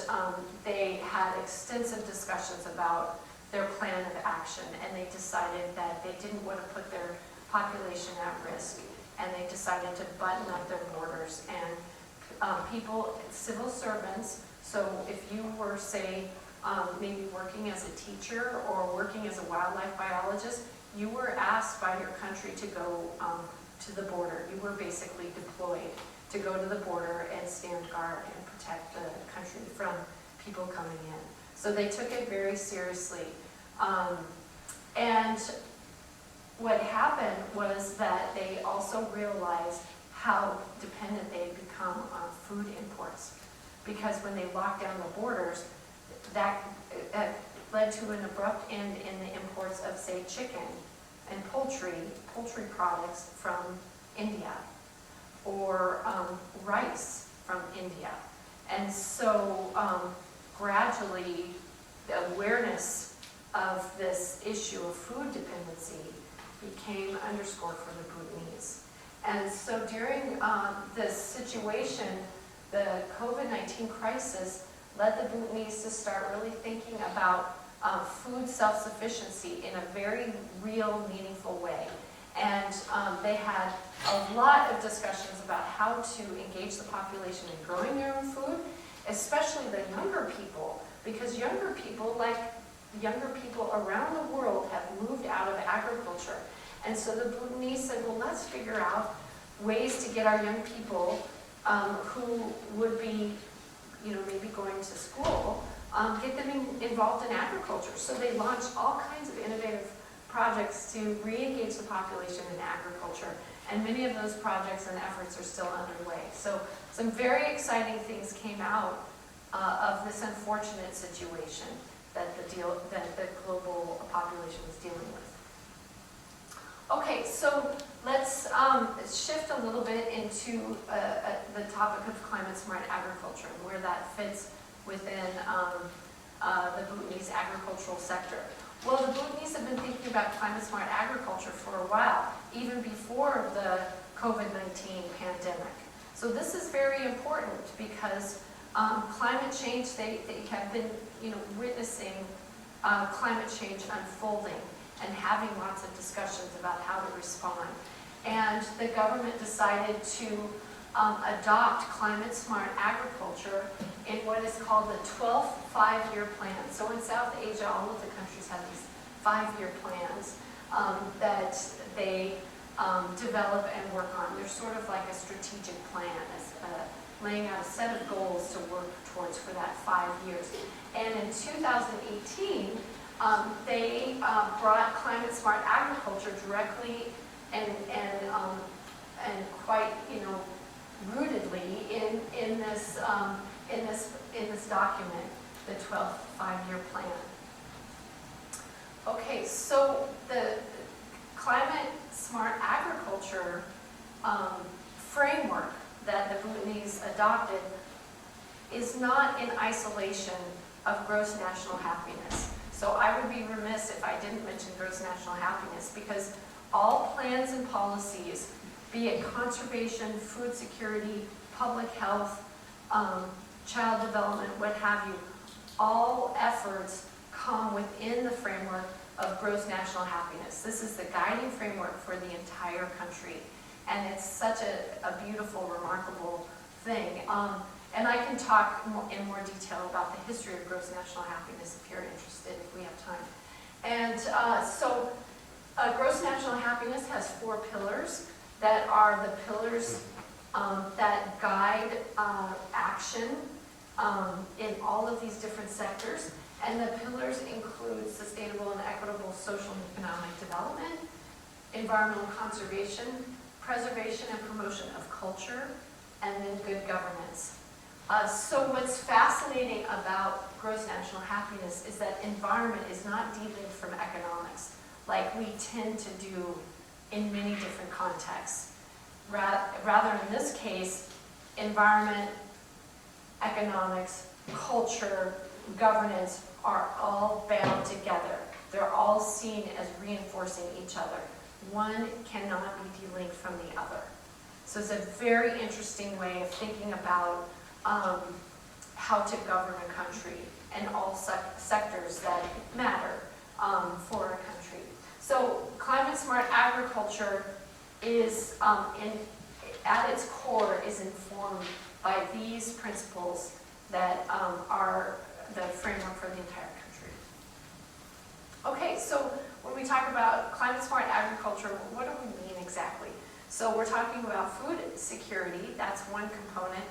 they had extensive discussions about their plan of action, and they decided that they didn't want to put their population at risk, and they decided to button up their borders. And people, civil servants, so if you were, say, maybe working as a teacher or working as a wildlife biologist, you were asked by your country to go to the border. You were basically deployed to go to the border and stand guard and protect the country from people coming in. So they took it very seriously. And what happened was that they also realized how dependent they had become on food imports. Because when they locked down the borders, that led to an abrupt end in the imports of, say, chicken and poultry products from India, or rice from India. And so gradually the awareness of this issue of food dependency became underscored for the Bhutanese. And so during this situation, the COVID-19 crisis led the Bhutanese to start really thinking about food self-sufficiency in a very real, meaningful way. And they had a lot of discussions about how to engage the population in growing their own food, especially the younger people, because younger people, like younger people around the world, have moved out of agriculture. And so the Bhutanese said, well, let's figure out ways to get our young people who would be, maybe going to school, get them involved in agriculture. So they launched all kinds of innovative projects to re-engage the population in agriculture. And many of those projects and efforts are still underway. So some very exciting things came out of this unfortunate situation that the global population was dealing with. Okay, so let's shift a little bit into the topic of climate-smart agriculture and where that fits within the Bhutanese agricultural sector. Well, the Bhutanese have been thinking about climate-smart agriculture for a while, even before the COVID-19 pandemic. So this is very important because climate change, they have been witnessing climate change unfolding and having lots of discussions about how to respond. And the government decided to adopt climate-smart agriculture in what is called the 12th five-year plan. So in South Asia, all of the countries have these five-year plans that they develop and work on. They're sort of like a strategic plan, laying out a set of goals to work towards for that 5 years. And in 2018, they brought climate-smart agriculture directly and quite rootedly in this document, the 12th five-year plan. Okay, so the climate-smart agriculture framework that the Bhutanese adopted is not in isolation of gross national happiness. So I would be remiss if I didn't mention gross national happiness, because all plans and policies, be it conservation, food security, public health, child development, what have you, all efforts come within the framework of gross national happiness. This is the guiding framework for the entire country. And it's such a beautiful, remarkable thing. And I can talk in more detail about the history of gross national happiness if you're interested, if we have time. And so gross national happiness has 4 pillars. that are the pillars that guide action in all of these different sectors. And the pillars include sustainable and equitable social and economic development, environmental conservation, preservation and promotion of culture, and then good governance. So what's fascinating about gross national happiness is that environment is not delinked from economics, like we tend to do in many different contexts. Rather, in this case, environment, economics, culture, governance are all bound together. They're all seen as reinforcing each other. One cannot be delinked from the other. So it's a very interesting way of thinking about how to govern a country and all sectors that matter for a country. So climate smart agriculture is, at its core, is informed by these principles that are the framework for the entire country. Okay, so when we talk about climate smart agriculture, what do we mean exactly? So we're talking about food security, that's one component,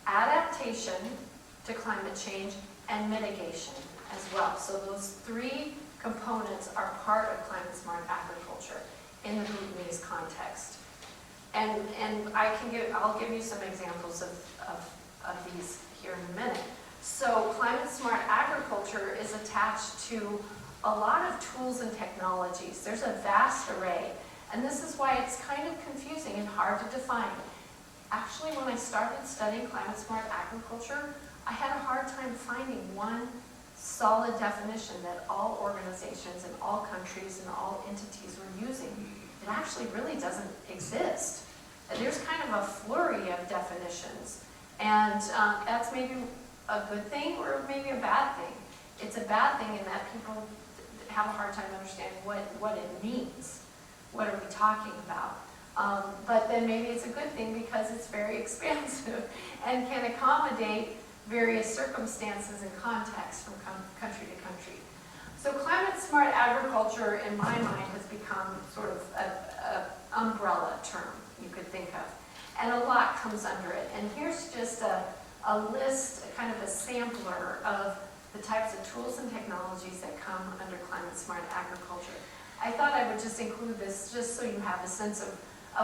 adaptation to climate change, and mitigation as well. So those three components are part of climate smart agriculture in the Bhutanese context. And I'll give you some examples of these here in a minute. So climate smart agriculture is attached to a lot of tools and technologies. There's a vast array. And this is why it's kind of confusing and hard to define. Actually, when I started studying climate smart agriculture, I had a hard time finding one solid definition that all organizations and all countries and all entities were using. It actually really doesn't exist. And there's kind of a flurry of definitions. And that's maybe a good thing or maybe a bad thing. It's a bad thing in that people have a hard time understanding what it means. What are we talking about? But then maybe it's a good thing because it's very expansive and can accommodate various circumstances and contexts from country to country. So climate smart agriculture, in my mind, has become sort of an umbrella term you could think of. And a lot comes under it. And here's just a list, kind of a sampler of the types of tools and technologies that come under climate smart agriculture. I thought I would just include this just so you have a sense of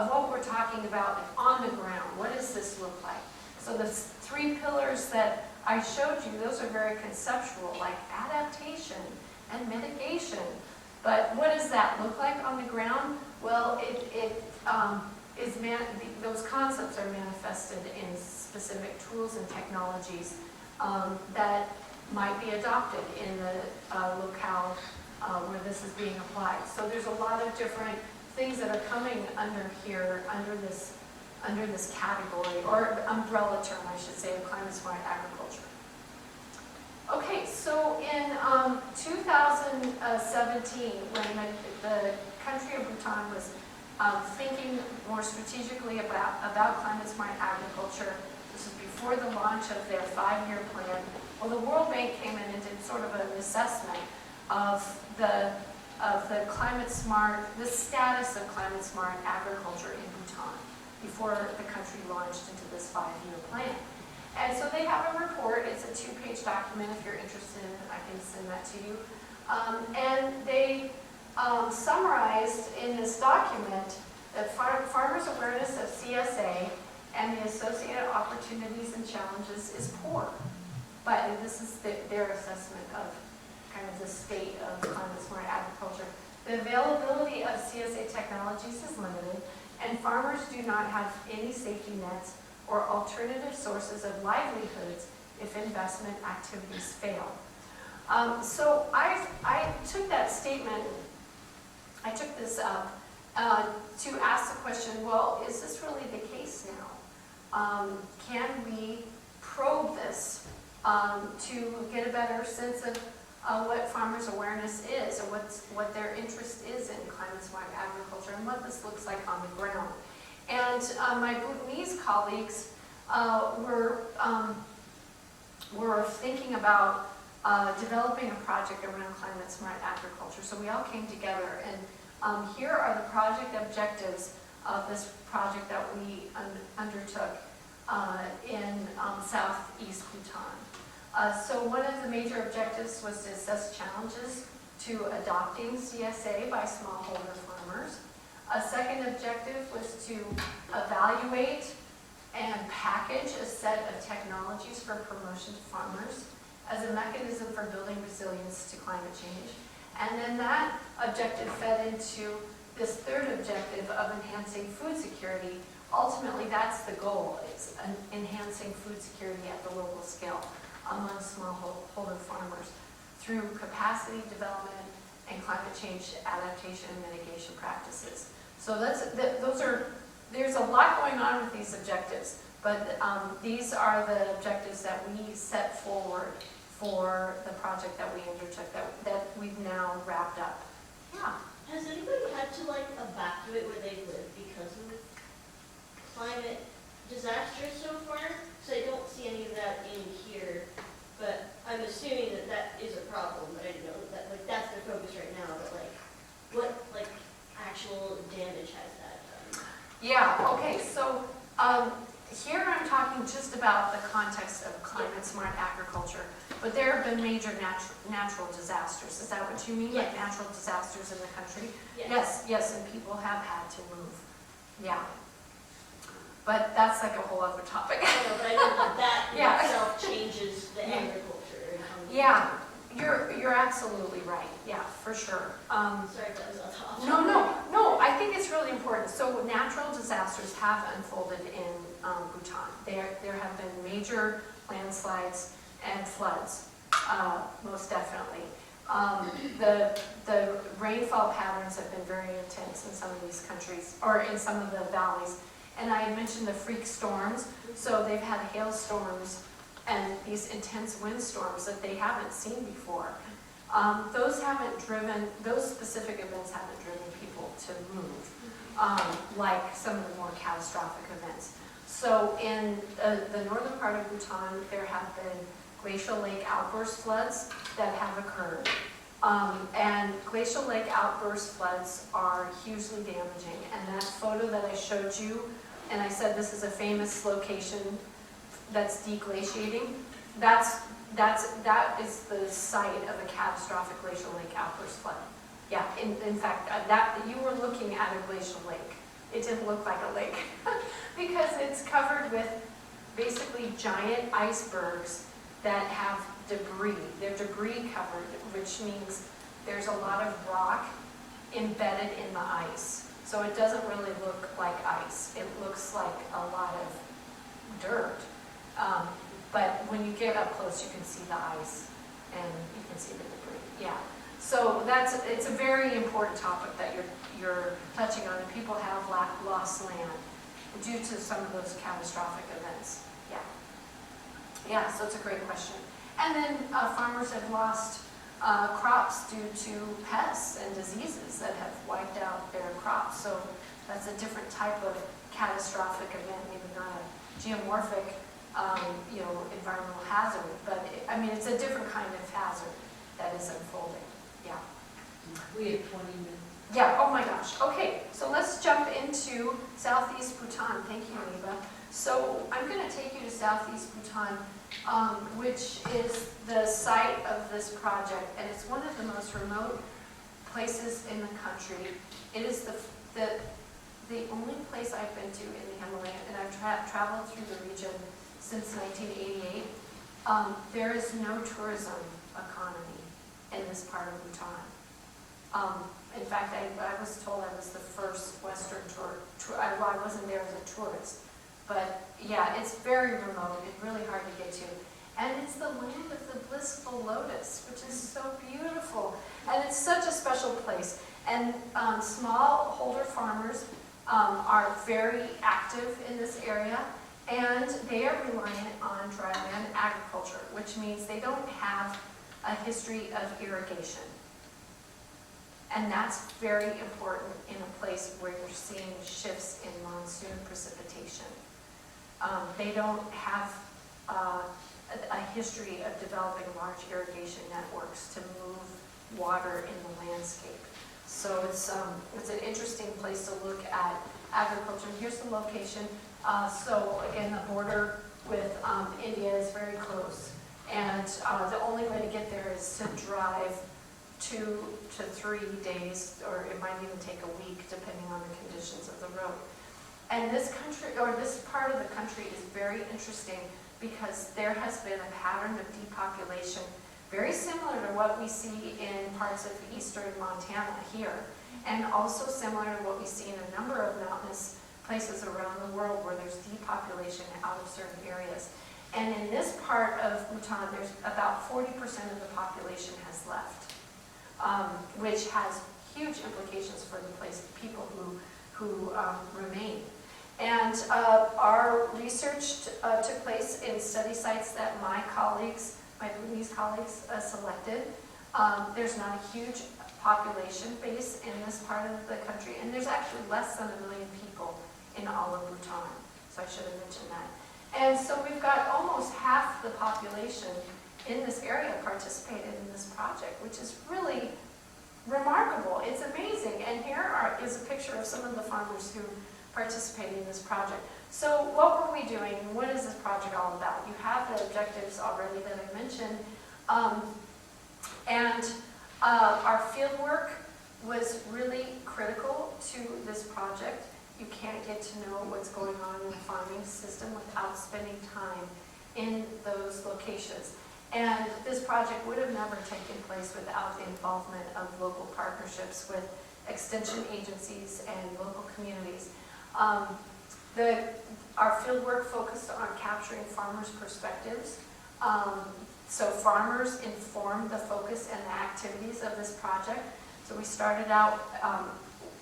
what we're talking about on the ground. What does this look like? So the three pillars that I showed you, those are very conceptual, like adaptation and mitigation. But what does that look like on the ground? Well, those concepts are manifested in specific tools and technologies that might be adopted in the locale where this is being applied. So there's a lot of different things that are coming under here, under this category, or umbrella term, I should say, of climate smart agriculture. Okay, so in 2017, when the country of Bhutan was thinking more strategically about climate smart agriculture, this was before the launch of their 5-year plan, well, the World Bank came in and did sort of an assessment of the status of climate smart agriculture in Bhutan before the country launched into this 5-year plan. And so they have a report. It's a 2-page document. If you're interested in it, I can send that to you. And they summarized in this document that farmers' awareness of CSA and the associated opportunities and challenges is poor. But this is their assessment of kind of the state of climate smart agriculture. The availability of CSA technologies is limited, and farmers do not have any safety nets or alternative sources of livelihoods if investment activities fail. So I took that statement, I took this up to ask the question, well, is this really the case now? Can we probe this to get a better sense of what farmers' awareness is, or what their interest is in climate smart agriculture, and what this looks like on the ground? And my Bhutanese colleagues were thinking about developing a project around climate smart agriculture. So we all came together, and here are the project objectives of this project that we undertook in southeast Bhutan. So one of the major objectives was to assess challenges to adopting CSA by smallholder farmers. A second objective was to evaluate and package a set of technologies for promotion to farmers as a mechanism for building resilience to climate change. And then that objective fed into this third objective of enhancing food security. Ultimately, that's the goal, is enhancing food security at the local scale among smallholder farmers through capacity development and climate change adaptation and mitigation practices. So there's a lot going on with these objectives, but these are the objectives that we set forward for the project that we undertook that we've now wrapped up. Yeah. Has anybody had to like evacuate where they live because of climate disasters so far? So I don't see any of that in here, but I'm assuming that that is a problem, but I didn't know that like that's their focus right now, but like what like actual damage has that done? Yeah, okay, so here I'm talking just about the context of climate smart agriculture, but there have been major natural disasters. Is that what you mean? Yes. Like natural disasters in the country? Yes, and people have had to move. Yeah. But that's like a whole other topic. I know, but I know that that in Yeah. itself changes the agriculture. And how we- Yeah, you're absolutely right. Yeah, for sure. Sorry if that was off topic. No, I think it's really important. So natural disasters have unfolded in Bhutan. There have been major landslides and floods, most definitely. The rainfall patterns have been very intense in some of these countries, or in some of the valleys. And I had mentioned the freak storms. So they've had hailstorms and these intense windstorms that they haven't seen before. Those specific events haven't driven people to move, like some of the more catastrophic events. So in the northern part of Bhutan, there have been glacial lake outburst floods that have occurred. And glacial lake outburst floods are hugely damaging. And that photo that I showed you, and I said this is a famous location that's deglaciating, that is the site of a catastrophic glacial lake outburst flood. Yeah, in fact, you were looking at a glacial lake. It didn't look like a lake because it's covered with basically giant icebergs that have debris. They're debris covered, which means there's a lot of rock embedded in the ice. So it doesn't really look like ice. It looks like a lot of dirt. But when you get up close, you can see the ice and you can see the debris. Yeah. So it's a very important topic that you're touching on, and people have lost land due to some of those catastrophic events. Yeah. Yeah, so it's a great question. And then farmers have lost crops due to pests and diseases that have wiped out their crops. So that's a different type of catastrophic event, maybe not a geomorphic environmental hazard, but it's a different kind of hazard that is unfolding. Yeah. We have 20 minutes. Yeah, oh my gosh. Okay, so let's jump into southeast Bhutan. Thank you, Eva. So I'm going to take you to southeast Bhutan, which is the site of this project, and it's one of the most remote places in the country. It is the only place I've been to in the Himalaya, and I've traveled through the region since 1988. There is no tourism economy in this part of Bhutan. In fact, I was told I was the first Western I wasn't there as a tourist. But yeah, it's very remote. It's really hard to get to. And it's the land of the blissful lotus, which is so beautiful. And it's such a special place. And smallholder farmers are very active in this area. And they are reliant on dryland agriculture, which means they don't have a history of irrigation. And that's very important in a place where you're seeing shifts in monsoon precipitation. They don't have a history of developing large irrigation networks to move water in the landscape. So it's an interesting place to look at agriculture. And here's the location. So again, the border with India is very close. And the only way to get there is to drive 2 to 3 days, or it might even take a week depending on the conditions of the road. And this country, or this part of the country, is very interesting because there has been a pattern of depopulation very similar to what we see in parts of eastern Montana here, and also similar to what we see in a number of mountainous places around the world where there's depopulation out of certain areas. And in this part of Bhutan, there's about 40% of the population has left, which has huge implications for the people who remain. And our research took place in study sites that my Bhutanese colleagues selected. There's not a huge population base in this part of the country, and there's actually less than 1 million people in all of Bhutan, so I should have mentioned that. And so we've got almost half the population in this area participated in this project, which is really remarkable. It's amazing. And here is a picture of some of the farmers who participated in this project. So what were we doing? What is this project all about? You have the objectives already that I mentioned. Our field work was really critical to this project. You can't get to know what's going on in the farming system without spending time in those locations. And this project would have never taken place without the involvement of local partnerships with extension agencies and local communities. Our field work focused on capturing farmers' perspectives. So farmers informed the focus and the activities of this project. So we started out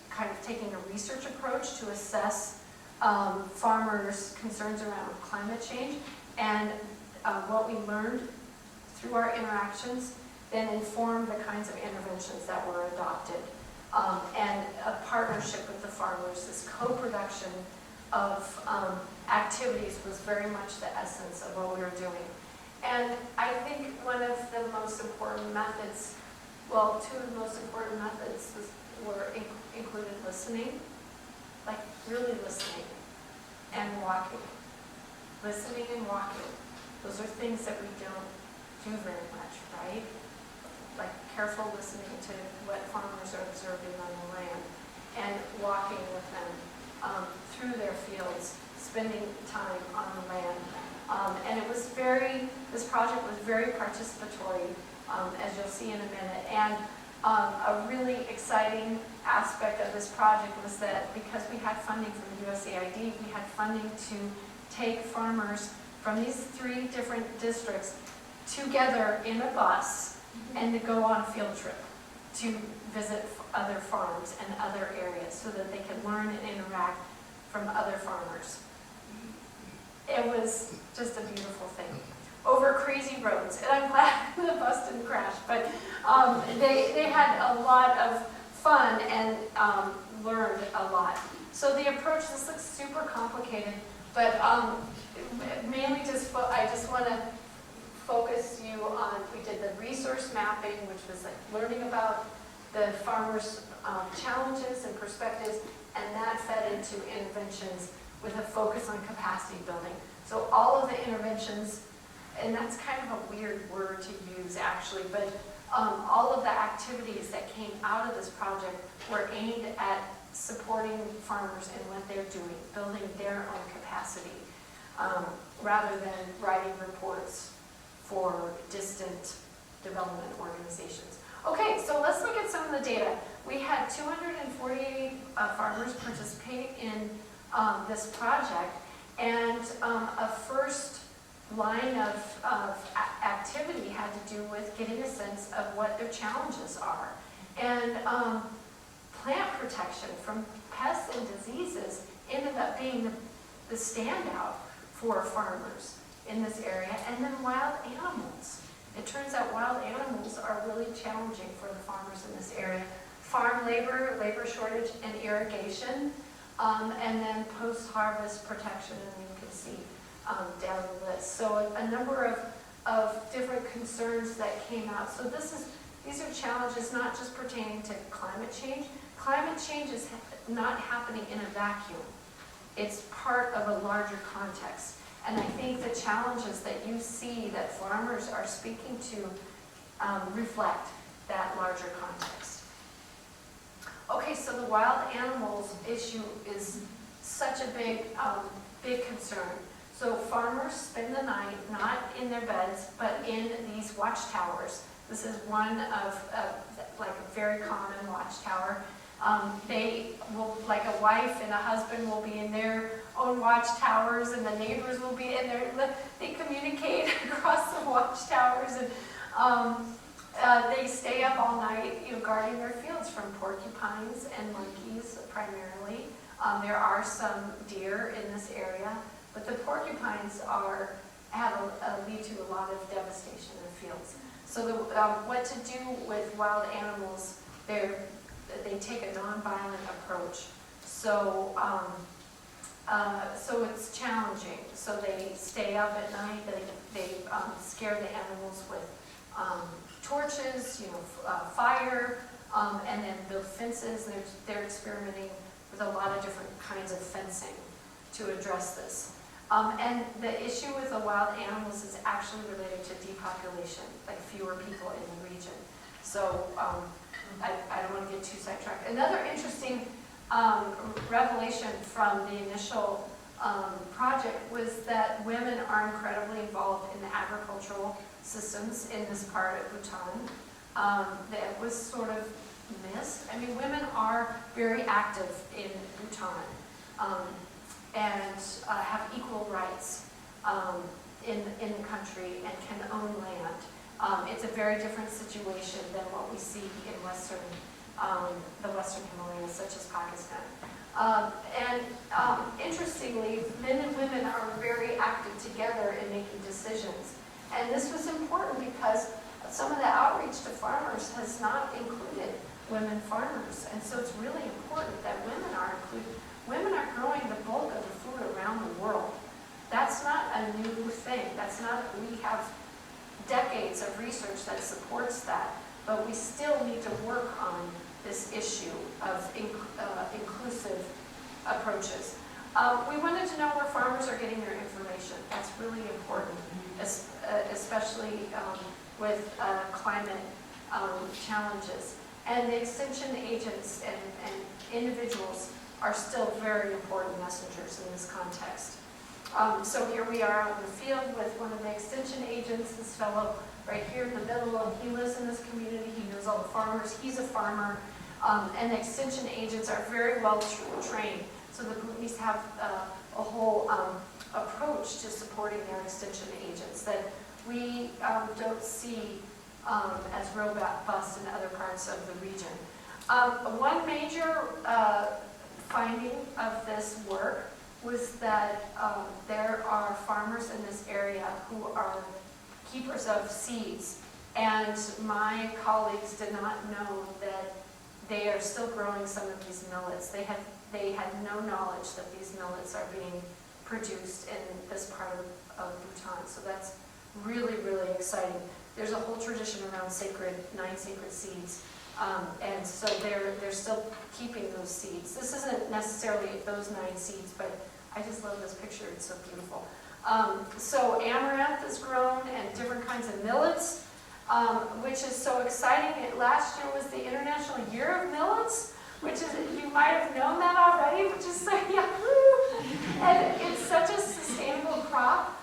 kind of taking a research approach to assess farmers' concerns around climate change, and what we learned through our interactions then informed the kinds of interventions that were adopted. And a partnership with the farmers, this co-production of activities was very much the essence of what we were doing. And I think one of the most important methods, well, 2 of the most important methods included listening, like really listening, and walking. Listening and walking. Those are things that we don't do very much, right? Like careful listening to what farmers are observing on the land and walking with them through their fields, spending time on the land. And this project was very participatory, as you'll see in a minute. And a really exciting aspect of this project was that because we had funding from the USAID, we had funding to take farmers from these 3 different districts together in a bus and to go on a field trip to visit other farms and other areas so that they could learn and interact from other farmers. It was just a beautiful thing. Over crazy roads, and I'm glad the bus didn't crash, but they had a lot of fun and learned a lot. So the approach, this looks super complicated, but mainly I just want to focus you on, we did the resource mapping, which was like learning about the farmers' challenges and perspectives, and that fed into interventions with a focus on capacity building. So all of the interventions, and that's kind of a weird word to use actually, but all of the activities that came out of this project were aimed at supporting farmers in what they're doing, building their own capacity, rather than writing reports for distant development organizations. Okay, so let's look at some of the data. We had 248 farmers participate in this project, and a first line of activity had to do with getting a sense of what their challenges are. And plant protection from pests and diseases ended up being the standout for farmers in this area, and then wild animals. It turns out wild animals are really challenging for the farmers in this area. Farm labor, labor shortage, and irrigation, and then post-harvest protection, and you can see down the list. So a number of different concerns that came out. So these are challenges not just pertaining to climate change, climate change is not happening in a vacuum. It's part of a larger context. And I think the challenges that you see that farmers are speaking to reflect that larger context. Okay, so the wild animals issue is such a big concern. So farmers spend the night not in their beds, but in these watchtowers. This is one of like a very common watchtower. They will, like a wife and a husband will be in their own watchtowers, and the neighbors will be in there. They communicate across the watchtowers, and they stay up all night, guarding their fields from porcupines and monkeys primarily. There are some deer in this area, but the porcupines lead to a lot of devastation in fields. So what to do with wild animals? They take a nonviolent approach. So it's challenging. So they stay up at night. They scare the animals with torches, fire, and then build fences. They're experimenting with a lot of different kinds of fencing to address this. And the issue with the wild animals is actually related to depopulation, like fewer people in the region. So I don't want to get too sidetracked. Another interesting revelation from the initial project was that women are incredibly involved in the agricultural systems in this part of Bhutan. That was sort of missed. I mean, women are very active in Bhutan and have equal rights in the country and can own land. It's a very different situation than what we see in the Western Himalayas, such as Pakistan. Interestingly, men and women are very active together in making decisions. And this was important because some of the outreach to farmers has not included women farmers. And so it's really important that women are included. Women are growing the bulk of the food around the world. That's not a new thing. We have decades of research that supports that, but we still need to work on this issue of inclusive approaches. We wanted to know where farmers are getting their information. That's really important, especially with climate challenges. And the extension agents and individuals are still very important messengers in this context. So here we are on the field with one of the extension agents, this fellow right here in the middle, and he lives in this community, he knows all the farmers, he's a farmer, and the extension agents are very well trained. So the Bhutanese have a whole approach to supporting their extension agents that we don't see as robust in other parts of the region. One major finding of this work was that there are farmers in this area who are keepers of seeds, and my colleagues did not know that they are still growing some of these millets. They had no knowledge that these millets are being produced in this part of Bhutan. So that's really, really exciting. There's a whole tradition around 9 sacred seeds. And so they're still keeping those seeds. This isn't necessarily those 9 seeds, but I just love this picture. It's so beautiful. So amaranth is grown and different kinds of millets, which is so exciting. Last year was the International Year of Millets, which is, you might have known that already, which is so yahoo! And it's such a sustainable crop.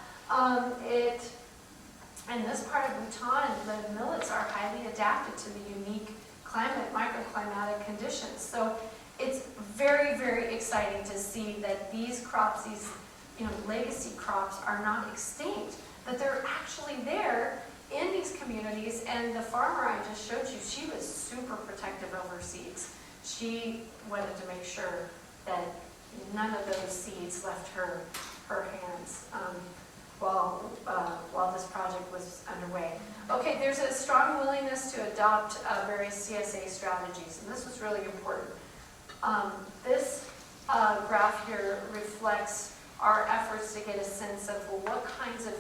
In this part of Bhutan, the millets are highly adapted to the unique microclimatic conditions. So it's very, very exciting to see that these crops, these legacy crops, are not extinct, that they're actually there in these communities. And the farmer I just showed you, she was super protective of her seeds. She wanted to make sure that none of those seeds left her hands while this project was underway. Okay, there's a strong willingness to adopt various CSA strategies, and this was really important. This graph here reflects our efforts to get a sense of, well, what kinds of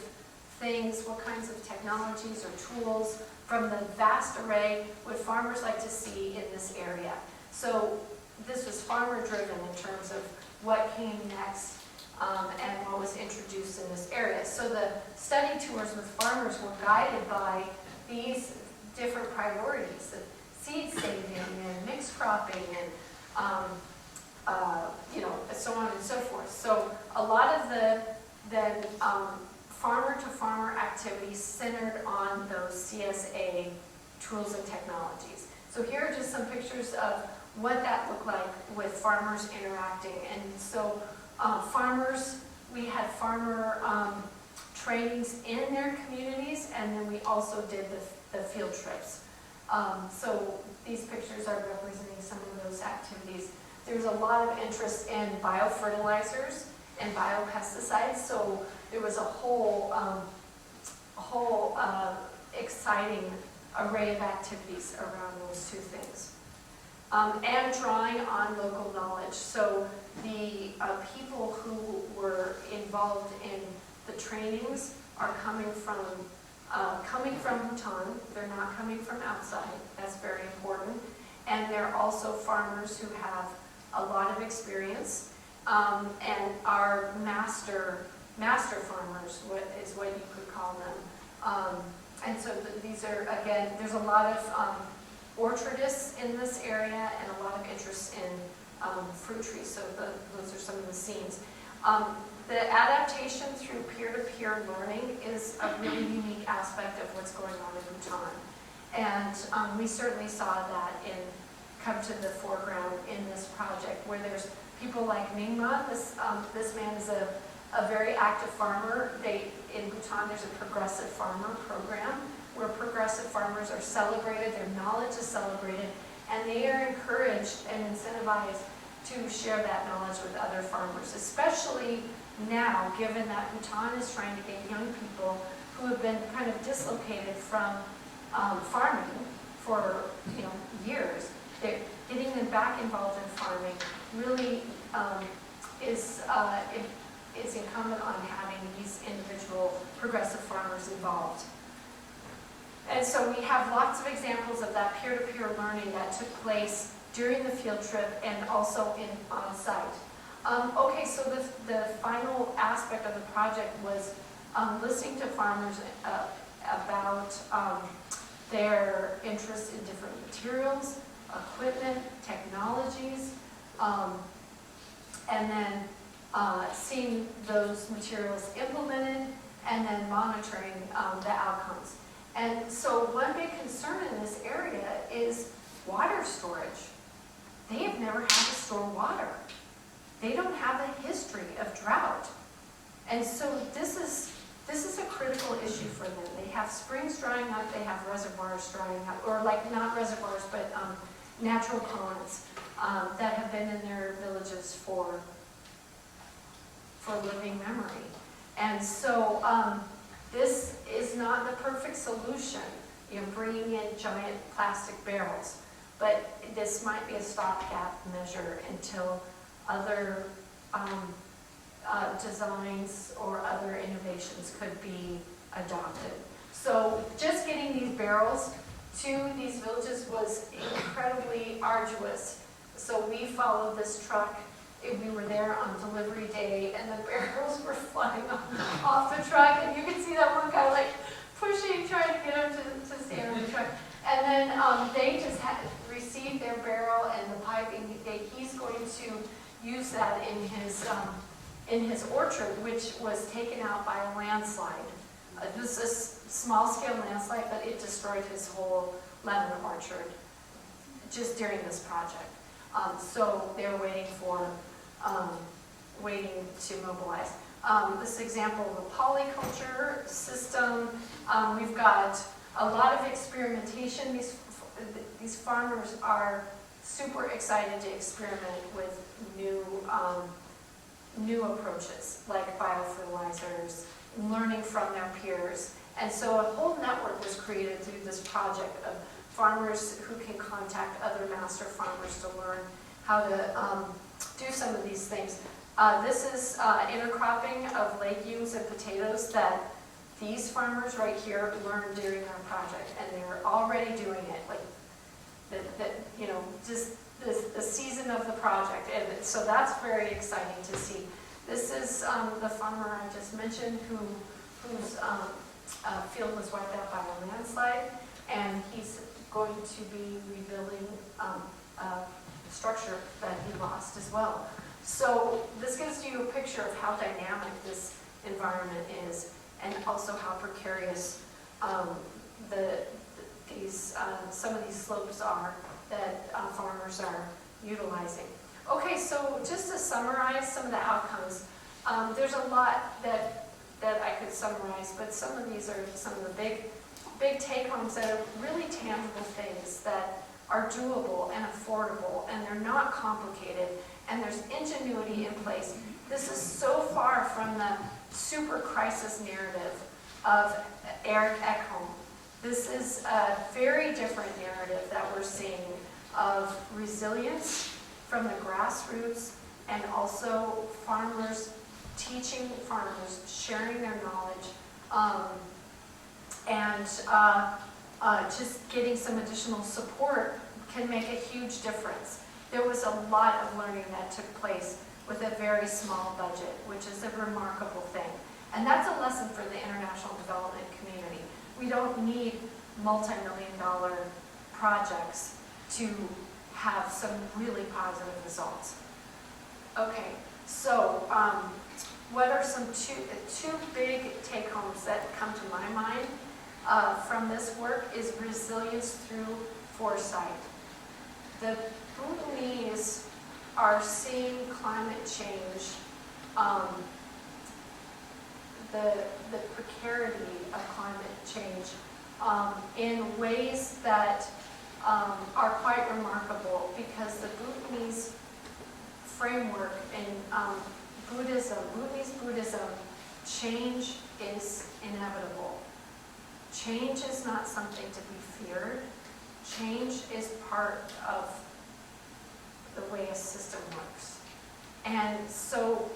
things, what kinds of technologies or tools from the vast array would farmers like to see in this area. So this was farmer-driven in terms of what came next and what was introduced in this area. So the study tours with farmers were guided by these different priorities, the seed saving and mixed cropping and so on and so forth. So a lot of the then farmer-to-farmer activities centered on those CSA tools and technologies. So here are just some pictures of what that looked like with farmers interacting. And so farmers, we had farmer trainings in their communities, and then we also did the field trips. So these pictures are representing some of those activities. There's a lot of interest in biofertilizers and biopesticides, so there was a whole exciting array of activities around those two things. And drawing on local knowledge. So the people who were involved in the trainings are coming from Bhutan. They're not coming from outside. That's very important. And they're also farmers who have a lot of experience and are master farmers, what you could call them. And so these are, again, there's a lot of orchardists in this area and a lot of interest in fruit trees. So those are some of the scenes. The adaptation through peer-to-peer learning is a really unique aspect of what's going on in Bhutan. And we certainly saw that come to the foreground in this project, where there's people like Mingma. This man is a very active farmer. In Bhutan, there's a progressive farmer program where progressive farmers are celebrated, their knowledge is celebrated, and they are encouraged and incentivized to share that knowledge with other farmers, especially now, given that Bhutan is trying to get young people who have been kind of dislocated from farming for years. They're getting them back involved in farming really is incumbent on having these individual progressive farmers involved. And so we have lots of examples of that peer-to-peer learning that took place during the field trip and also on site. Okay, so the final aspect of the project was listening to farmers about their interest in different materials, equipment, technologies, and then seeing those materials implemented and then monitoring the outcomes. And so one big concern in this area is water storage. They have never had to store water. They don't have a history of drought. And so this is a critical issue for them. They have springs drying up, they have reservoirs drying up, or like not reservoirs, but natural ponds that have been in their villages for living memory. And so this is not the perfect solution, bringing in giant plastic barrels. But this might be a stopgap measure until other designs or other innovations could be adopted. So just getting these barrels to these villages was incredibly arduous. So we followed this truck. We were there on delivery day, and the barrels were flying off the truck, and you can see that one guy like pushing, trying to get him to stand on the truck. And then they just had received their barrel and the piping. He's going to use that in his orchard, which was taken out by a landslide. This is a small-scale landslide, but it destroyed his whole lemon orchard just during this project. So they're waiting to mobilize. This example of a polyculture system. We've got a lot of experimentation. These farmers are super excited to experiment with new approaches like biofertilizers, learning from their peers. And so a whole network was created through this project of farmers who can contact other master farmers to learn how to do some of these things. This is intercropping of legumes and potatoes that these farmers right here learned during their project, and they're already doing it. Like, just season of the project, and so that's very exciting to see. This is the farmer I just mentioned whose field was wiped out by a landslide, and he's going to be rebuilding a structure that he lost as well. So this gives you a picture of how dynamic this environment is, and also how precarious some of these slopes are that farmers are utilizing. Okay, so just to summarize some of the outcomes, there's a lot that I could summarize, but some of these are some of the big take-homes that are really tangible things that are doable and affordable, and they're not complicated, and there's ingenuity in place. This is so far from the super crisis narrative of Eric Ekholm. This is a very different narrative that we're seeing of resilience from the grassroots, and also farmers teaching farmers, sharing their knowledge, and just getting some additional support can make a huge difference. There was a lot of learning that took place with a very small budget, which is a remarkable thing. And that's a lesson for the international development community. We don't need multi-million-dollar projects to have some really positive results. Okay, so what are some two big take-homes that come to my mind from this work is resilience through foresight. The Bhutanese are seeing climate change, the precarity of climate change in ways that are quite remarkable, because the Bhutanese framework in Bhutanese Buddhism, change is inevitable. Change is not something to be feared. Change is part of the way a system works. And so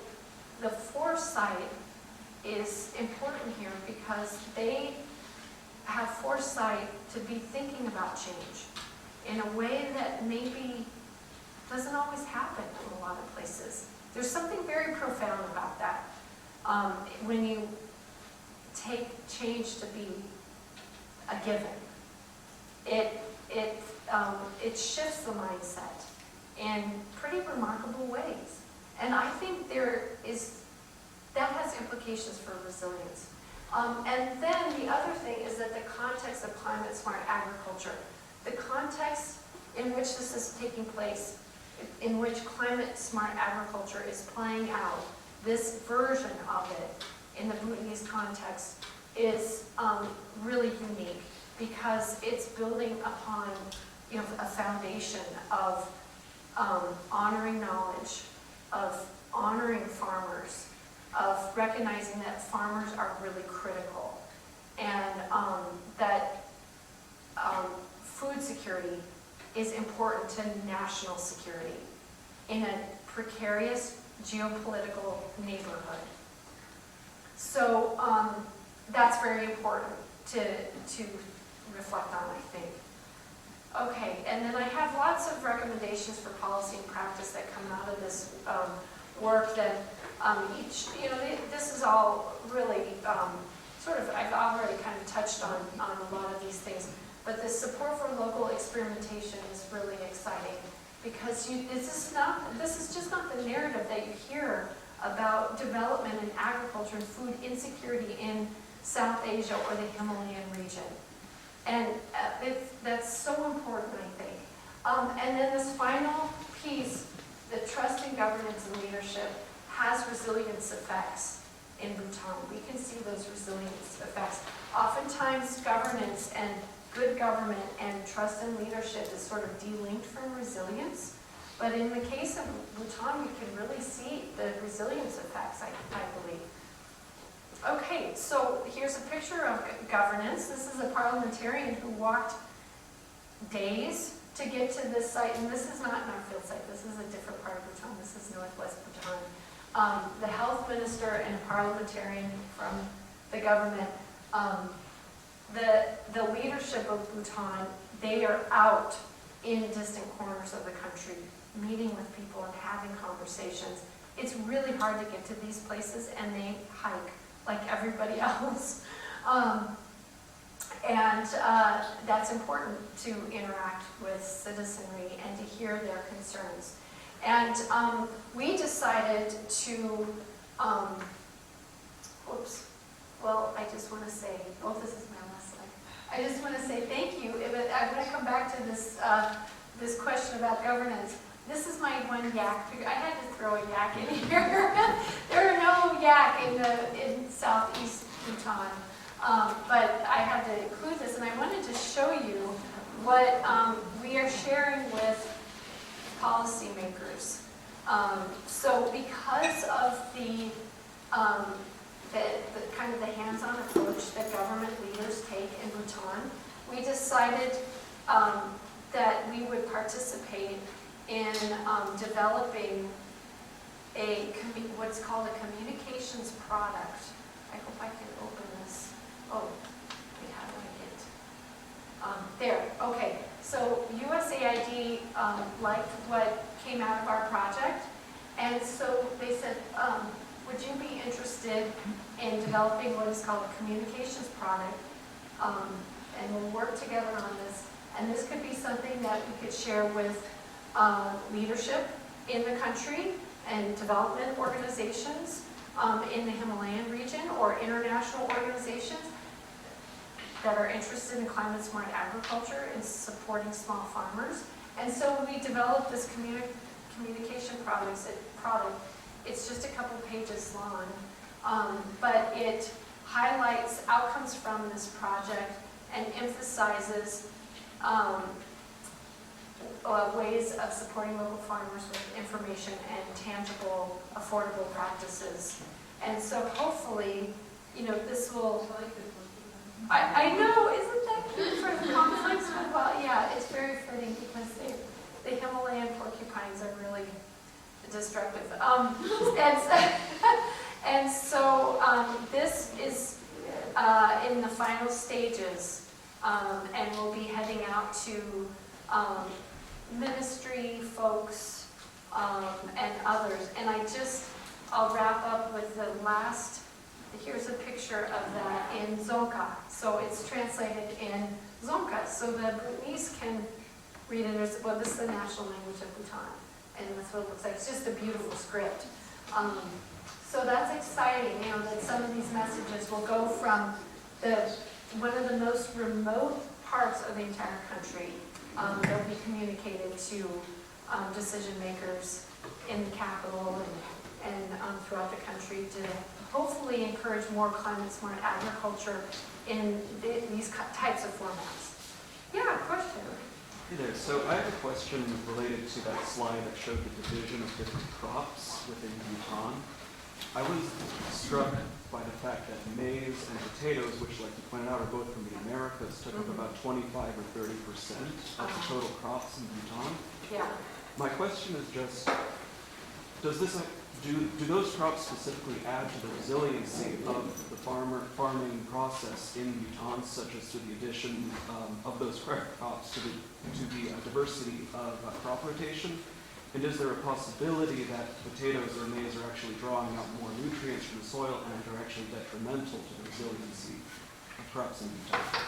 the foresight is important here, because they have foresight to be thinking about change in a way that maybe doesn't always happen in a lot of places. There's something very profound about that. When you take change to be a given, it shifts the mindset in pretty remarkable ways. And I think that has implications for resilience. And then the other thing is that the context of climate smart agriculture, the context in which this is taking place, in which climate smart agriculture is playing out, this version of it in the Bhutanese context is really unique, because it's building upon a foundation of honoring knowledge, of honoring farmers, of recognizing that farmers are really critical, and that food security is important to national security in a precarious geopolitical neighborhood. So that's very important to reflect on, I think. Okay, and then I have lots of recommendations for policy and practice that come out of this work that this is all really I've already kind of touched on a lot of these things, but the support for local experimentation is really exciting, because this is just not the narrative that you hear about development in agriculture and food insecurity in South Asia or the Himalayan region. And that's so important, I think. And then this final piece, the trust in governance and leadership, has resilience effects in Bhutan. We can see those resilience effects. Oftentimes, governance and good government and trust in leadership is sort of delinked from resilience. But in the case of Bhutan, we can really see the resilience effects, I believe. Okay, so here's a picture of governance. This is a parliamentarian who walked days to get to this site, and this is not in our field site. This is a different part of Bhutan. This is northwest Bhutan. The health minister and a parliamentarian from the government, the leadership of Bhutan, they are out in distant corners of the country meeting with people and having conversations. It's really hard to get to these places, and they hike like everybody else. That's important to interact with citizenry and to hear their concerns. And we decided to, I just want to say, this is my last slide. I just want to say thank you. I'm going to come back to this, this question about governance. This is my one yak. I had to throw a yak in here. There are no yak in southeast Bhutan. But I had to include this, and I wanted to show you what we are sharing with policymakers. So because of the kind of the hands-on approach that government leaders take in Bhutan, we decided that we would participate in developing what's called a communications product. I hope I can open this. Oh, wait, how do I get? There, okay. So USAID liked what came out of our project, and so they said, would you be interested in developing what is called a communications product? And we'll work together on this. And this could be something that we could share with leadership in the country and development organizations in the Himalayan region, or international organizations that are interested in climate-smart agriculture and supporting small farmers. And so we developed this communication product. It's just a couple pages long, but it highlights outcomes from this project and emphasizes ways of supporting local farmers with information and tangible, affordable practices. And so hopefully, this will... I know, isn't that cute for the conflicts? Well, yeah, it's very fitting because the Himalayan porcupines are really destructive. And so this is in the final stages, and we'll be heading out to ministry folks and others. And I'll wrap up with the last. Here's a picture of that in Zonka. So it's translated in Zonka, so the Bhutanese can read it. This is the national language of Bhutan, and that's what it looks like. It's just a beautiful script. So that's exciting, that some of these messages will go from one of the most remote parts of the entire country. They'll be communicated to decision makers in the capital and throughout the country to hopefully encourage more climate-smart agriculture in these types of formats. Yeah, question. Hey there. So I have a question related to that slide that showed the division of different crops within Bhutan. I was struck by the fact that maize and potatoes, which, like you pointed out, are both from the Americas, took up about 25 or 30% of the total crops in Bhutan. Yeah. My question is just, do those crops specifically add to the resiliency of the farming process in Bhutan, such as to the addition of those crops to the diversity of crop rotation? And is there a possibility that potatoes or maize are actually drawing out more nutrients from the soil and are actually detrimental to the resiliency of crops in Bhutan?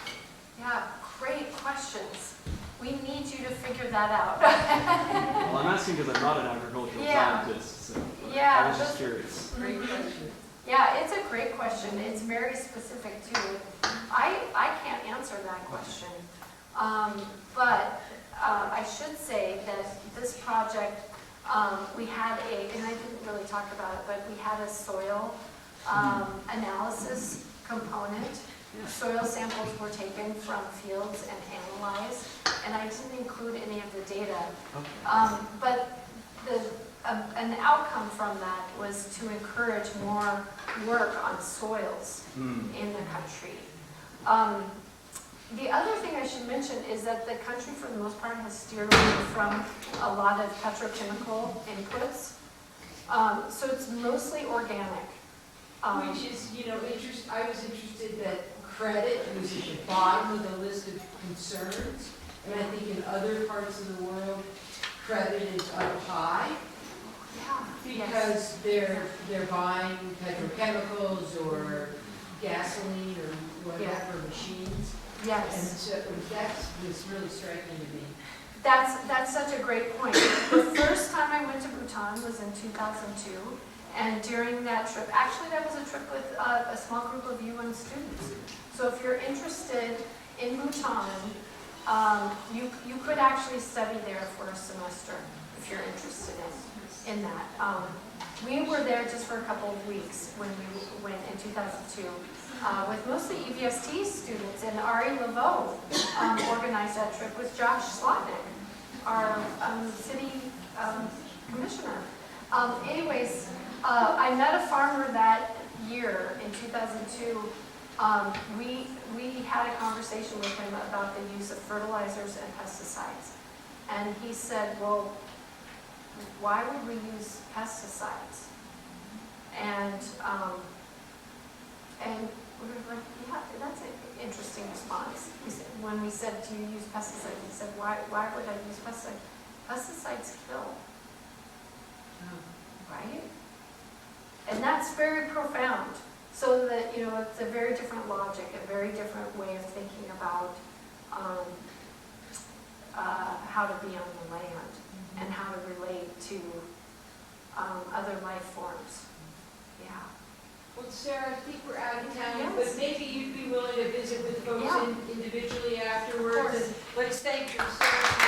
Yeah, great questions. We need you to figure that out. Well, I'm asking because I'm not an agricultural scientist, so I was just curious. Great question. Yeah, it's a great question. It's very specific too. I can't answer that question. But I should say that this project, we had and I didn't really talk about it, but we had a soil analysis component. Soil samples were taken from fields and analyzed, and I didn't include any of the data. But an outcome from that was to encourage more work on soils in the country. The other thing I should mention is that the country, for the most part, has steered away from a lot of petrochemical inputs. So it's mostly organic. Which is, I was interested that credit was at the bottom of the list of concerns. And I think in other parts of the world, credit is up high Yeah. because they're buying petrochemicals or gasoline or whatever machines. And Yes. so that was really striking to me. That's such a great point. The first time I went to Bhutan was in 2002, and during that trip, actually that was a trip with a small group of UN students. So if you're interested in Bhutan, you could actually study there for a semester if you're interested in that. We were there just for a couple of weeks when we went in 2002 with mostly EVST students, and Ari Laveau organized that trip with Josh Slotnick, our city commissioner. Anyways, I met a farmer that year in 2002. We had a conversation with him about the use of fertilizers and pesticides. And he said, well, why would we use pesticides? And we were like, yeah, that's an interesting response. He said, when we said, do you use pesticides? He said, why would I use pesticides? Pesticides kill, right? And that's very profound. So that, it's a very different logic, a very different way of thinking about how to be on the land and how to relate to other life forms. Yeah. Well, Sarah, I think we're out of time, Yes. but maybe you'd be willing to visit with folks Yeah. individually afterwards. Of course. And let's thank you, Sarah.